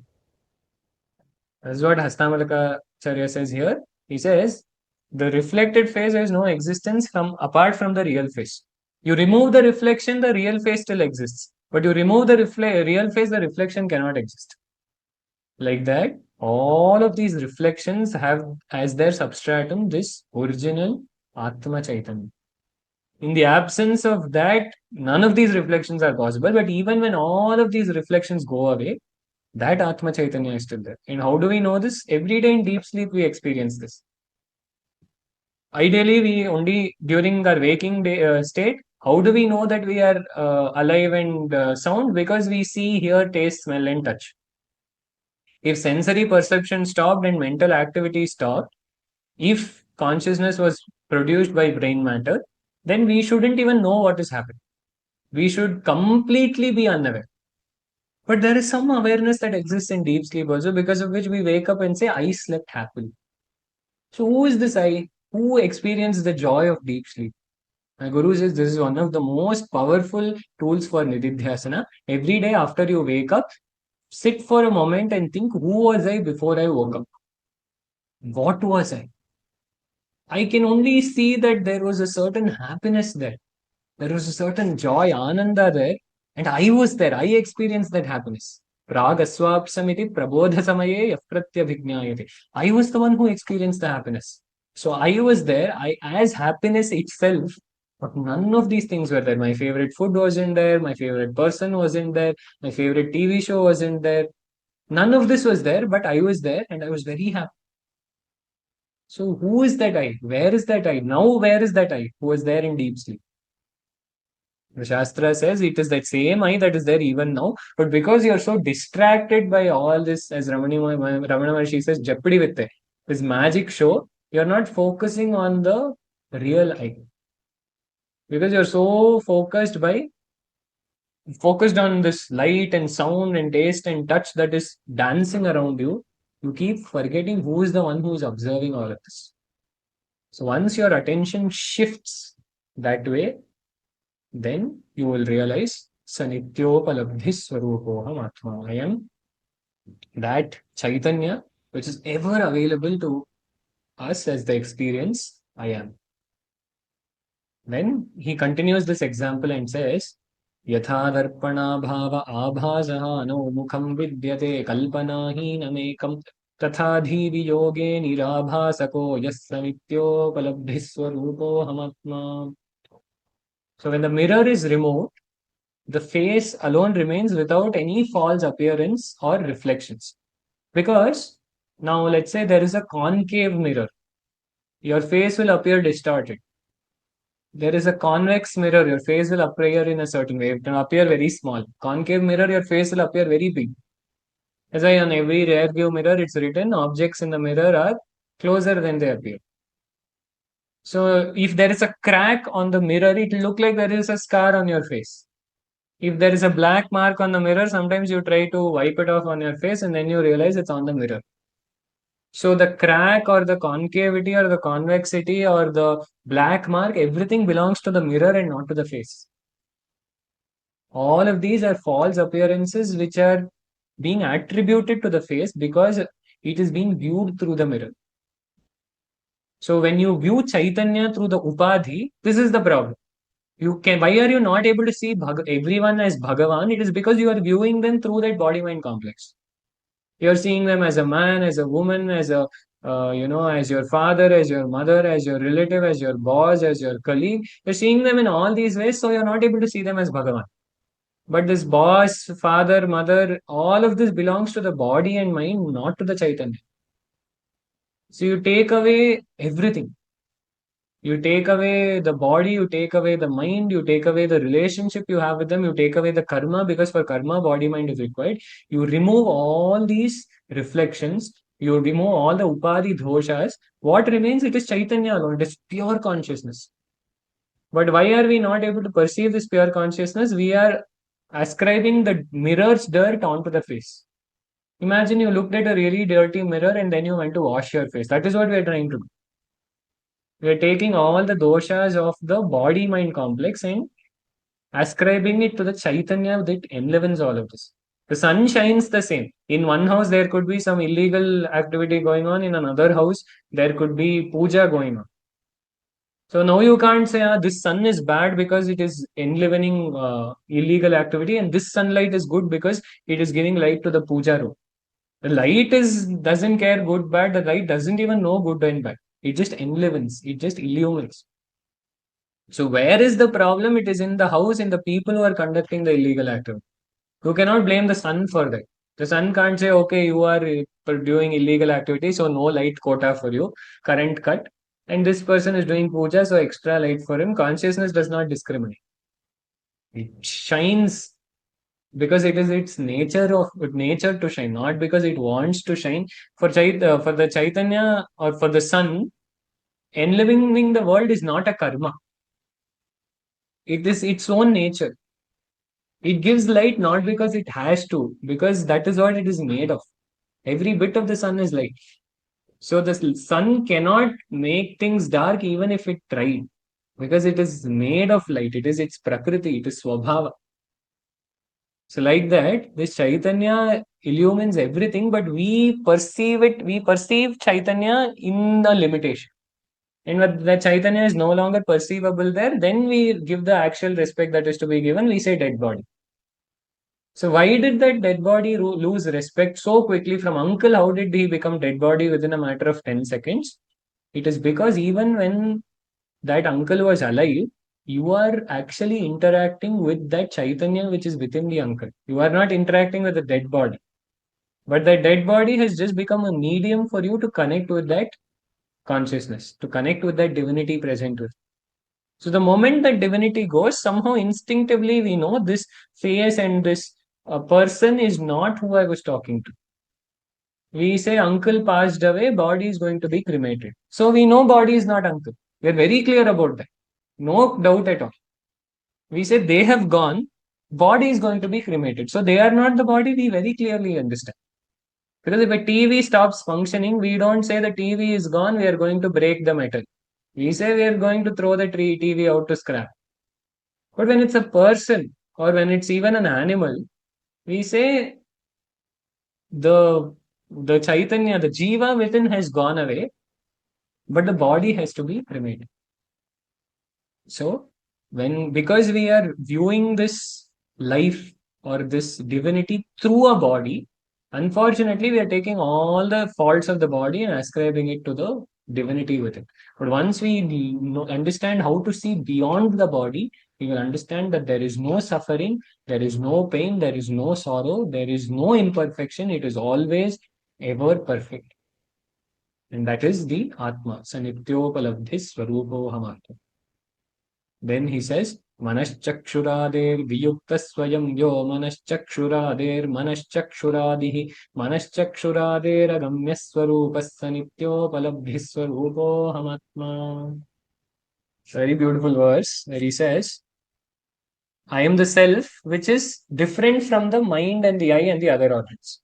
That's what Hastamalaka Acharya says here. He says the reflected face has no existence from apart from the real face. You remove the reflection, the real face still exists. But you remove the real face, the reflection cannot exist. Like that, all of these reflections have as their substratum this original Atma Chaitanya. In the absence of that, none of these reflections are possible. But even when all of these reflections go away, that Atma Chaitanya is still there. And how do we know this? Every day in deep sleep, we experience this. Ideally, we only during our waking day, state, how do we know that we are alive and sound? Because we see, hear, taste, smell, and touch. If sensory perception stopped and mental activity stopped, if consciousness was produced by brain matter, then we shouldn't even know what is happening. We should completely be unaware. But there is some awareness that exists in deep sleep also, because of which we wake up and say, I slept happily. So, who is this I? Who experienced the joy of deep sleep? My guru says this is one of the most powerful tools for nididhyasana. Every day after you wake up, sit for a moment and think, who was I before I woke up? What was I? I can only see that there was a certain happiness there. There was a certain joy, ananda there, and I was there. I experienced that happiness. Pragaswapsamiti prabodha samaye yapratyabhignayate. I was the one who experienced the happiness. So I was there, I as happiness itself, but none of these things were there. My favorite food wasn't there, my favorite person wasn't there, my favorite TV show wasn't there. None of this was there, but I was there and I was very happy. So who is that I? Where is that I? Now where is that I who was there in deep sleep? The Shastra says it is that same I that is there even now, but because you are so distracted by all this, as Ramana Maharshi says, jeopardy with it, this magic show, you are not focusing on the real I. Because you are so focused on this light and sound and taste and touch that is dancing around you, you keep forgetting who is the one who is observing all of this. So once your attention shifts that way, then you will realize Sanityopalabdhi Swarupoham Atma. I am that Chaitanya which is ever available to us as the experience I am. Then he continues this example and says, Yatha darpana bhava abhasaha no mukham vidyate kalpanahinamekam तथा धी वियोगे निराभासको यस्सनित्योपलब्धिस्वरूपोऽहमात्मा. So when the mirror is removed, the face alone remains without any false appearance or reflections. Because now let's say there is a concave mirror, your face will appear distorted. There is a convex mirror, your face will appear in a certain way, it will appear very small. Concave mirror, your face will appear very big. As I on every rear view mirror, it's written objects in the mirror are closer than they appear. So if there is a crack on the mirror, it will look like there is a scar on your face. If there is a black mark on the mirror, sometimes you try to wipe it off on your face and then you realize it's on the mirror. So the crack or the concavity or the convexity or the black mark, everything belongs to the mirror and not to the face. All of these are false appearances which are being attributed to the face because it is being viewed through the mirror. So when you view Chaitanya through the Upadhi, this is the problem. Why are you not able to see everyone as Bhagavan? It is because you are viewing them through that body-mind complex. You are seeing them as a man, as a woman, as a as your father, as your mother, as your relative, as your boss, as your colleague. You're seeing them in all these ways, so you're not able to see them as Bhagavan. But this boss, father, mother, all of this belongs to the body and mind, not to the Chaitanya. So you take away everything. You take away the body, you take away the mind, you take away the relationship you have with them, you take away the karma, because for karma, body, mind is required. You remove all these reflections, you remove all the upadi doshas. What remains? It is Chaitanya alone, it is pure consciousness. But why are we not able to perceive this pure consciousness? We are ascribing the mirror's dirt onto the face. Imagine you looked at a really dirty mirror and then you went to wash your face. That is what we are trying to do. We are taking all the doshas of the body mind complex and ascribing it to the Chaitanya that enlivens all of this. The sun shines the same. In one house, there could be some illegal activity going on. In another house, there could be puja going on. So now you can't say, this sun is bad because it is enlivening illegal activity, and this sunlight is good because it is giving light to the puja room. The light is doesn't care good bad. The light doesn't even know good and bad. It just enlivens. It just illumines. So where is the problem? It is in the house, in the people who are conducting the illegal activity. You cannot blame the sun for that. The sun can't say, okay, you are doing illegal activity, so no light quota for you, current cut. And this person is doing puja, so extra light for him. Consciousness does not discriminate. It shines because it is its nature to shine, not because it wants to shine. For the Chaitanya or for the sun, enlivening the world is not a karma. It is its own nature. It gives light not because it has to, because that is what it is made of. Every bit of the sun is light. So the sun cannot make things dark even if it tried, because it is made of light. It is its prakriti, it is swabhava. So like that, this Chaitanya illumines everything, but we perceive it, we perceive Chaitanya in the limitation. And when the Chaitanya is no longer perceivable there, then we give the actual respect that is to be given. We say dead body. So why did that dead body lose respect so quickly from uncle? How did he become dead body within a matter of 10 seconds? It is because even when that uncle was alive, you are actually interacting with that Chaitanya which is within the uncle. You are not interacting with the dead body. But the dead body has just become a medium for you to connect with that consciousness, to connect with that divinity present with. So the moment that divinity goes, somehow instinctively we know this face and this person is not who I was talking to. We say uncle passed away, body is going to be cremated. So we know body is not uncle. We are very clear about that. No doubt at all. We say they have gone, body is going to be cremated. So they are not the body, we very clearly understand. Because if a TV stops functioning, we don't say the TV is gone, we are going to break the metal. We say we are going to throw the TV out to scrap. But when it's a person or when it's even an animal, we say the Chaitanya, the Jiva within has gone away, but the body has to be cremated. So because we are viewing this life or this divinity through a body, unfortunately we are taking all the faults of the body and ascribing it to the divinity within. But once we understand how to see beyond the body, we will understand that there is no suffering, there is no pain, there is no sorrow, there is no imperfection. It is always ever perfect. And that is the Atma, Sanityopalabdhi Swarupo Hamatma. Then he says, Manaschakshuradher Viyukta Swayam Yo Manaschakshuradher Manaschakshuradih Manaschakshuradher Agamya Swarupas Sanityopalabdhi Swarupo Hamatma. Very beautiful verse where he says, I am the self which is different from the mind and the eye and the other organs.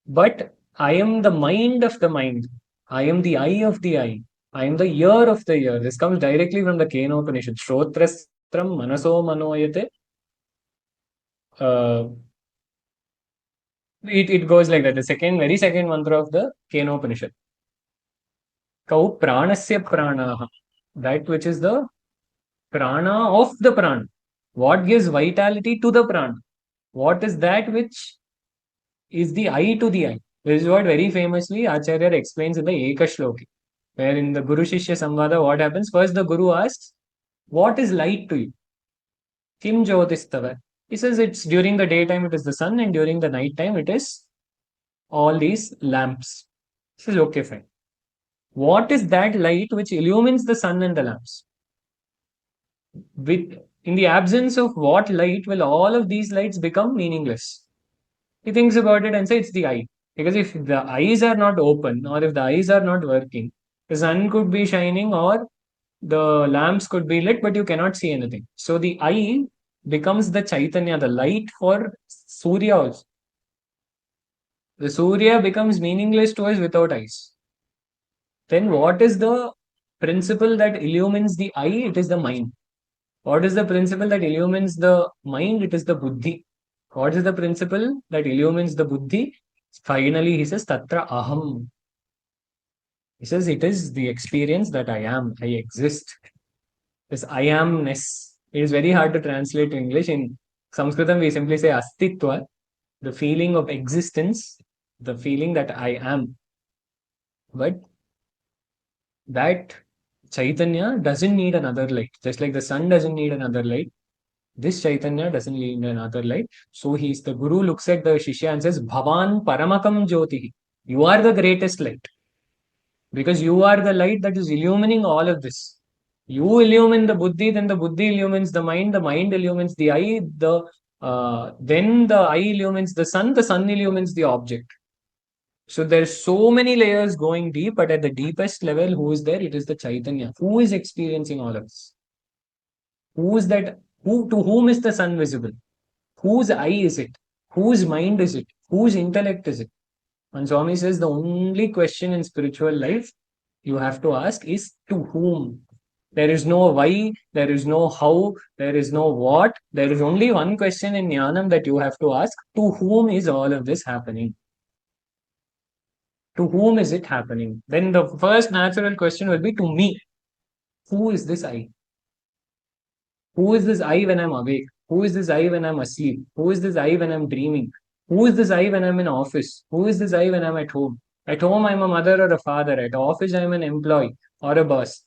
But I am the mind of the mind. I am the eye of the eye. I am the ear of the ear. This comes directly from the Kenopanishad. Shrotrastram manaso manoyate. It goes like that. The very second mantra of the Kenopanishad. Kau pranasya pranaha. That which is the prana of the prana. What gives vitality to the prana? What is that which is the eye to the eye? This is what very famously Acharya explains in the Ekashloki, where in the Guru Shishya Samvada, what happens? First, the Guru asks, what is light to you? Kim Jyotistava. He says it's during the daytime it is the sun, and during the night time it is all these lamps. He says, okay, fine. What is that light which illumines the sun and the lamps? With in the absence of what light will all of these lights become meaningless? He thinks about it and says it's the eye. Because if the eyes are not open or if the eyes are not working, the sun could be shining or the lamps could be lit, but you cannot see anything. So the eye becomes the Chaitanya, the light for Surya also. The Surya becomes meaningless to us without eyes. Then what is the principle that illumines the eye? It is the mind. What is the principle that illumines the mind? It is the buddhi. What is the principle that illumines the buddhi? Finally, he says, Tatra aham. He says, it is the experience that I am, I exist. This I amness. It is very hard to translate to English. In Sanskritam, we simply say astitva, the feeling of existence, the feeling that I am. But that Chaitanya doesn't need another light. Just like the sun doesn't need another light, this Chaitanya doesn't need another light. So the Guru looks at the Shishya and says, Bhavan Paramakam Jyotihi. You are the greatest light. Because you are the light that is illumining all of this. You illumine the buddhi, then the buddhi illumines the mind illumines the eye, then the eye illumines the sun illumines the object. So there's so many layers going deep, but at the deepest level, who is there? It is the Chaitanya. Who is experiencing all of this? Who is that? To whom is the sun visible? Whose eye is it? Whose mind is it? Whose intellect is it? And Swami says the only question in spiritual life you have to ask is to whom? There is no why, there is no how, there is no what. There is only one question in Jnanam that you have to ask: to whom is all of this happening? To whom is it happening? Then the first natural question will be to me. Who is this I? Who is this I when I'm awake? Who is this I when I'm asleep? Who is this I when I'm dreaming? Who is this I when I'm in office? Who is this I when I'm at home? At home, I'm a mother or a father. At office, I'm an employee or a boss.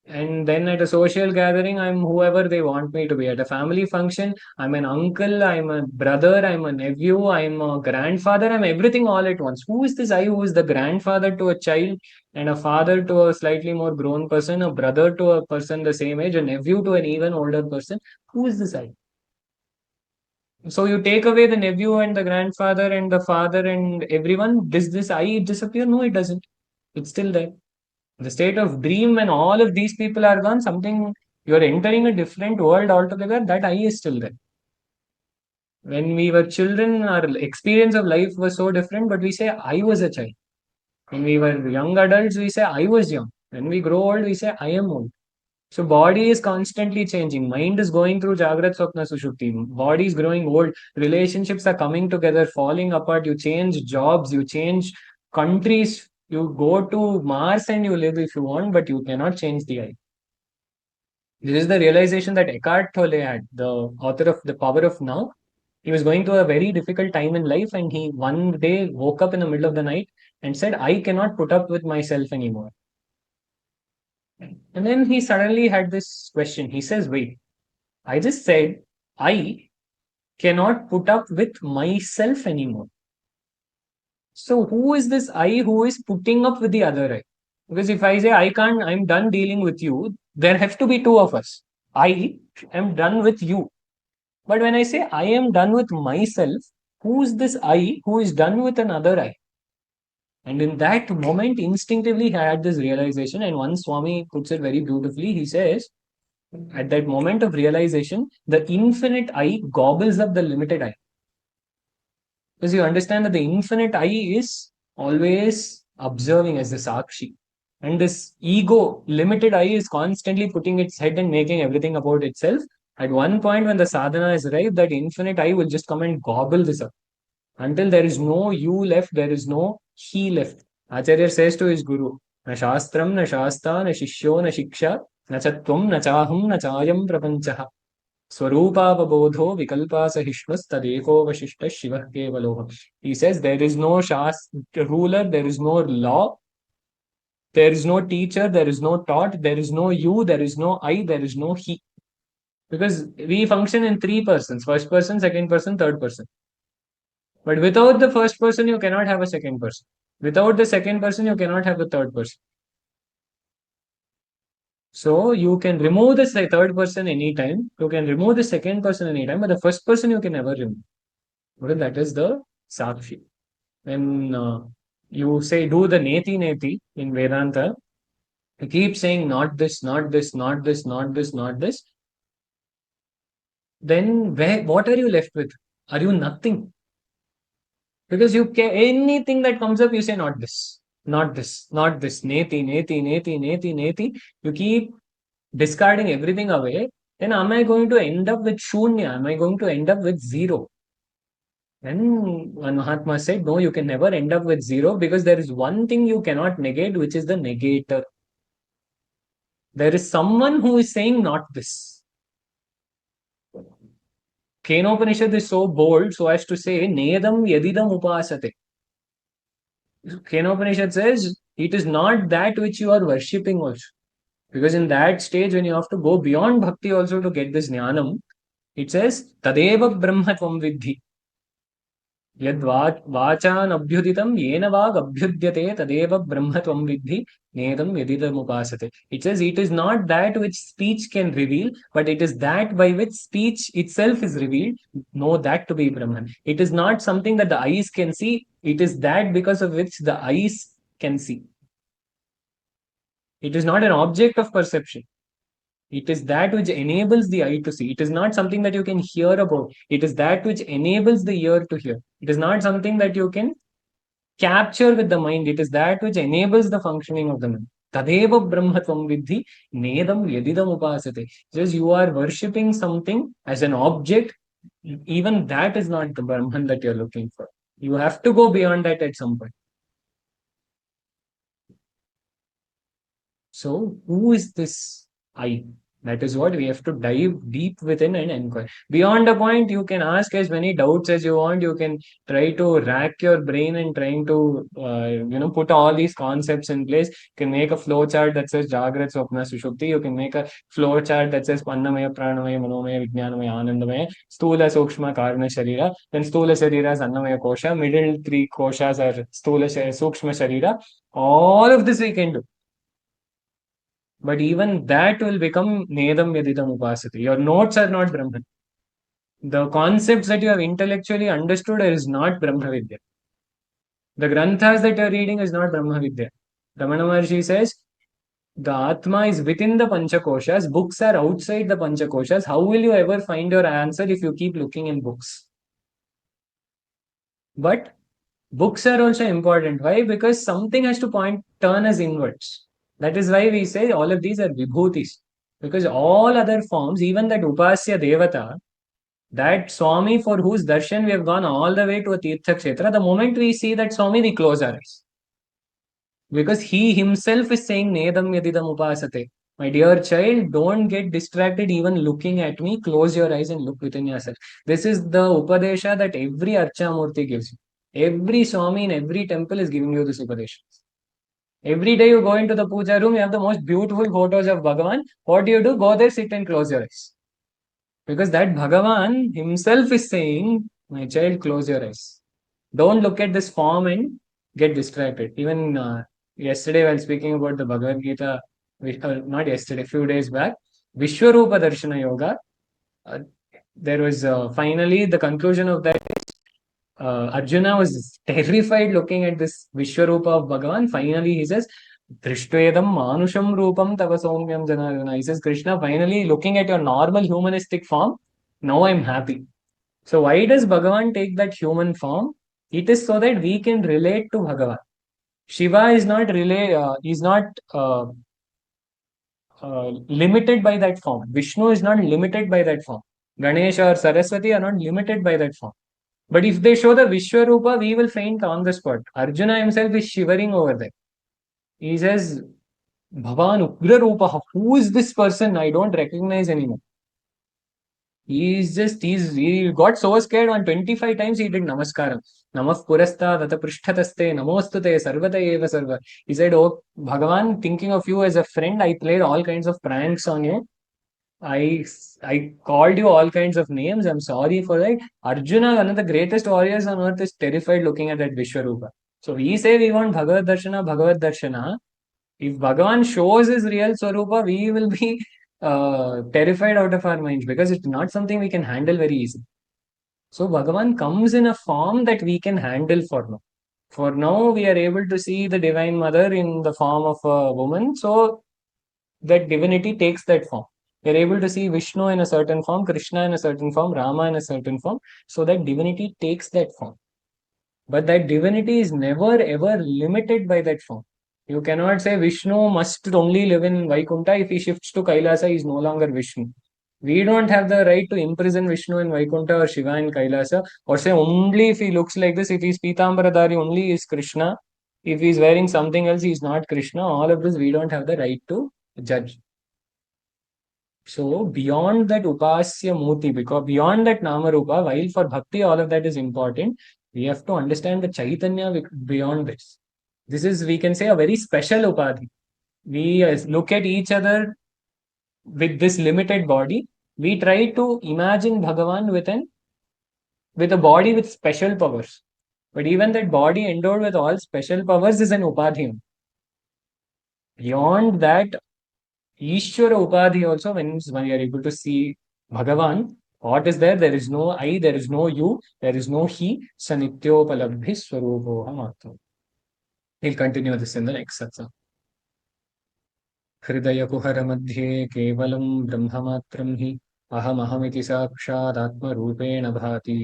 And then at a social gathering, I'm whoever they want me to be. At a family function, I'm an uncle, I'm a brother, I'm a nephew, I'm a grandfather, I'm everything all at once. Who is this I who is the grandfather to a child and a father to a slightly more grown person, a brother to a person the same age, a nephew to an even older person? Who is this I? So you take away the nephew and the grandfather and the father and everyone, does this I disappear? No, it doesn't. It's still there. The state of dream, when all of these people are gone, something you're entering a different world altogether, that I is still there. When we were children, our experience of life was so different, but we say I was a child. When we were young adults, we say I was young. When we grow old, we say I am old. So body is constantly changing. Mind is going through Jagrat Swapna Sushupti. Body is growing old. Relationships are coming together, falling apart. You change jobs, you change countries. You go to Mars and you live if you want, but you cannot change the eye. This is the realization that Eckhart Tolle had, the author of The Power of Now. He was going through a very difficult time in life, and he one day woke up in the middle of the night and said, I cannot put up with myself anymore. And then he suddenly had this question. He says, wait, I just said I cannot put up with myself anymore. So who is this I who is putting up with the other I? Because if I say I can't, I'm done dealing with you, there have to be two of us. I am done with you. But when I say I am done with myself, who is this I who is done with another I? And in that moment, instinctively, I had this realization. And one Swami puts it very beautifully. He says, at that moment of realization, the infinite I gobbles up the limited I. Because you understand that the infinite I is always observing as the Sakshi. And this ego, limited I, is constantly putting its head and making everything about itself. At one point, when the sadhana is arrived, that infinite I will just come and gobble this up. Until there is no you left, there is no he left. Acharya says to his guru, Na shastram, na shasta, na shishyo, na shiksha, na chatvam, na chaham, na chayam prapanchaha. Swarupavabodho vikalpa sahishnus tadeko vashishta shiva kevaloha. He says there is no ruler, there is no law, there is no teacher, there is no taught, there is no you, there is no I, there is no he. Because we function in three persons: first person, second person, third person. But without the first person, you cannot have a second person. Without the second person, you cannot have a third person. So you can remove the third person anytime. You can remove the second person anytime, but the first person you can never remove. Well, that is the Sakshi. When you say do the Neti Neti in Vedanta, you keep saying not this, not this, not this, not this, not this. Then what are you left with? Are you nothing? Because you can anything that comes up, you say not this, not this, not this, Neti, Neti, Neti, Neti, Neti. You keep discarding everything away. Then am I going to end up with Shunya? Am I going to end up with zero? Then one Mahatma said, no, you can never end up with zero because there is one thing you cannot negate, which is the negator. There is someone who is saying not this. Kenopanishad is so bold so as to say, Nedam yadidam upasate. Kenopanishad says, it is not that which you are worshipping also. Because in that stage, when you have to go beyond bhakti also to get this jnanam, it says, Tadeva Brahma Tvam Vidhi. यद् वाचान अभ्युदितं येन वाग अभ्युद्यते तदेव ब्रह्म त्वं विद्धि नेदं यदिदमुपासते. It says it is not that which speech can reveal, but it is that by which speech itself is revealed. Know that to be Brahman. It is not something that the eyes can see. It is that because of which the eyes can see. It is not an object of perception. It is that which enables the eye to see. It is not something that you can hear about. It is that which enables the ear to hear. It is not something that you can capture with the mind. It is that which enables the functioning of the mind. Tadeva Brahmatvam Vidhi Nedam Yadidam Upasate. Just you are worshipping something as an object, even that is not the Brahman that you're looking for. You have to go beyond that at some point. So, who is this I? That is what we have to dive deep within and inquire. Beyond a point, you can ask as many doubts as you want. You can try to rack your brain and trying to, put all these concepts in place. You can make a flow chart that says Jagrat, Swapna, Sushupti. You can make a flow chart that says Annamaya, Pranamaya, Manomaya, Vijnanamaya, Anandamaya, Stula, Sukshma, Karna, Sharira. Then Stula Sharira is Annamaya Kosha. Middle three koshas are Stula, Sukshma, Sharira. All of this we can do. But even that will become Nedam Yadidam Upasati. Your notes are not Brahman. The concepts that you have intellectually understood is not Brahma Vidya. The Granthas that you are reading is not Brahma Vidya. Ramana Maharshi says, the Atma is within the Panchakoshas, books are outside the Panchakoshas. How will you ever find your answer if you keep looking in books? But books are also important. Why? Because something has to turn us inwards. That is why we say all of these are vibhutis. Because all other forms, even that Upasya Devata, that Swami for whose darshan we have gone all the way to a Tirtha Kshetra, the moment we see that Swami, we close our eyes. Because he himself is saying, Nedam Yadidam Upasate. My dear child, don't get distracted even looking at me. Close your eyes and look within yourself. This is the Upadesha that every Archamurti gives you. Every Swami in every temple is giving you this Upadesha. Every day you go into the puja room, you have the most beautiful photos of Bhagavan. What do? Go there, sit and close your eyes. Because that Bhagavan himself is saying, my child, close your eyes. Don't look at this form and get distracted. Even yesterday, while speaking about the Bhagavad Gita, not yesterday, few days back, Vishwarupa Darshana Yoga, there was finally the conclusion of that. Arjuna was terrified looking at this Vishwarupa of Bhagavan. Finally, he says, Drishtvedam Manusham Rupam Tava Somyam Janardana. He says, Krishna, finally looking at your normal humanistic form, now I'm happy. So, why does Bhagavan take that human form? It is so that we can relate to Bhagavan. Shiva is not limited by that form. Vishnu is not limited by that form. Ganesha or Saraswati are not limited by that form. But if they show the Vishwarupa, we will faint on the spot. Arjuna himself is shivering over there. He says, Bhavan Ugra Rupa, who is this person? I don't recognize anymore. He got so scared on 25 times he did Namaskaram. Namah Purasta, Tata Prishtataste, Namostute, Sarvata Eva Sarva. He said, oh Bhagavan, thinking of you as a friend, I played all kinds of pranks on you. I I called you all kinds of names. I'm sorry for that. Arjuna, one of the greatest warriors on earth, is terrified looking at that Vishwarupa. So we say we want Bhagavad Darshana, Bhagavad Darshana. If Bhagavan shows his real Swarupa, we will be terrified out of our minds because it's not something we can handle very easily. So Bhagavan comes in a form that we can handle for now. For now, we are able to see the Divine Mother in the form of a woman. So that divinity takes that form. We are able to see Vishnu in a certain form, Krishna in a certain form, Rama in a certain form. So that divinity takes that form. But that divinity is never ever limited by that form. You cannot say Vishnu must only live in Vaikuntha. If he shifts to Kailasa, he is no longer Vishnu. We don't have the right to imprison Vishnu in Vaikuntha or Shiva in Kailasa, or say only if he looks like this, if he's Pitambaradari, only is Krishna. If he's wearing something else, he's not Krishna. All of this we don't have the right to judge. So beyond that upasya muti, because beyond that namarupa, while for bhakti all of that is important, we have to understand the chaitanya beyond this. This is, we can say, a very special upadhi. We look at each other with this limited body. We try to imagine Bhagavan with a body with special powers. But even that body endowed with all special powers is an upadhi. Beyond that, Ishvara Upadhi also, when you are able to see Bhagavan, what is there? There is no I, there is no you, there is no he. Sanityopalabdhi swarupoham atma. He'll continue this in the next satsang. हृदयकुहरमध्ये केवलं ब्रह्ममात्रं हि अहमहमिति साक्षादात्मरूपेण भाति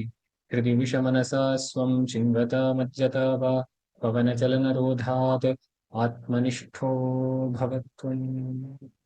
हृदि विषमनसा स्वं चिन्वता मज्जता वा पवनचलनरोधात् आत्मनिष्ठो भवत्वम्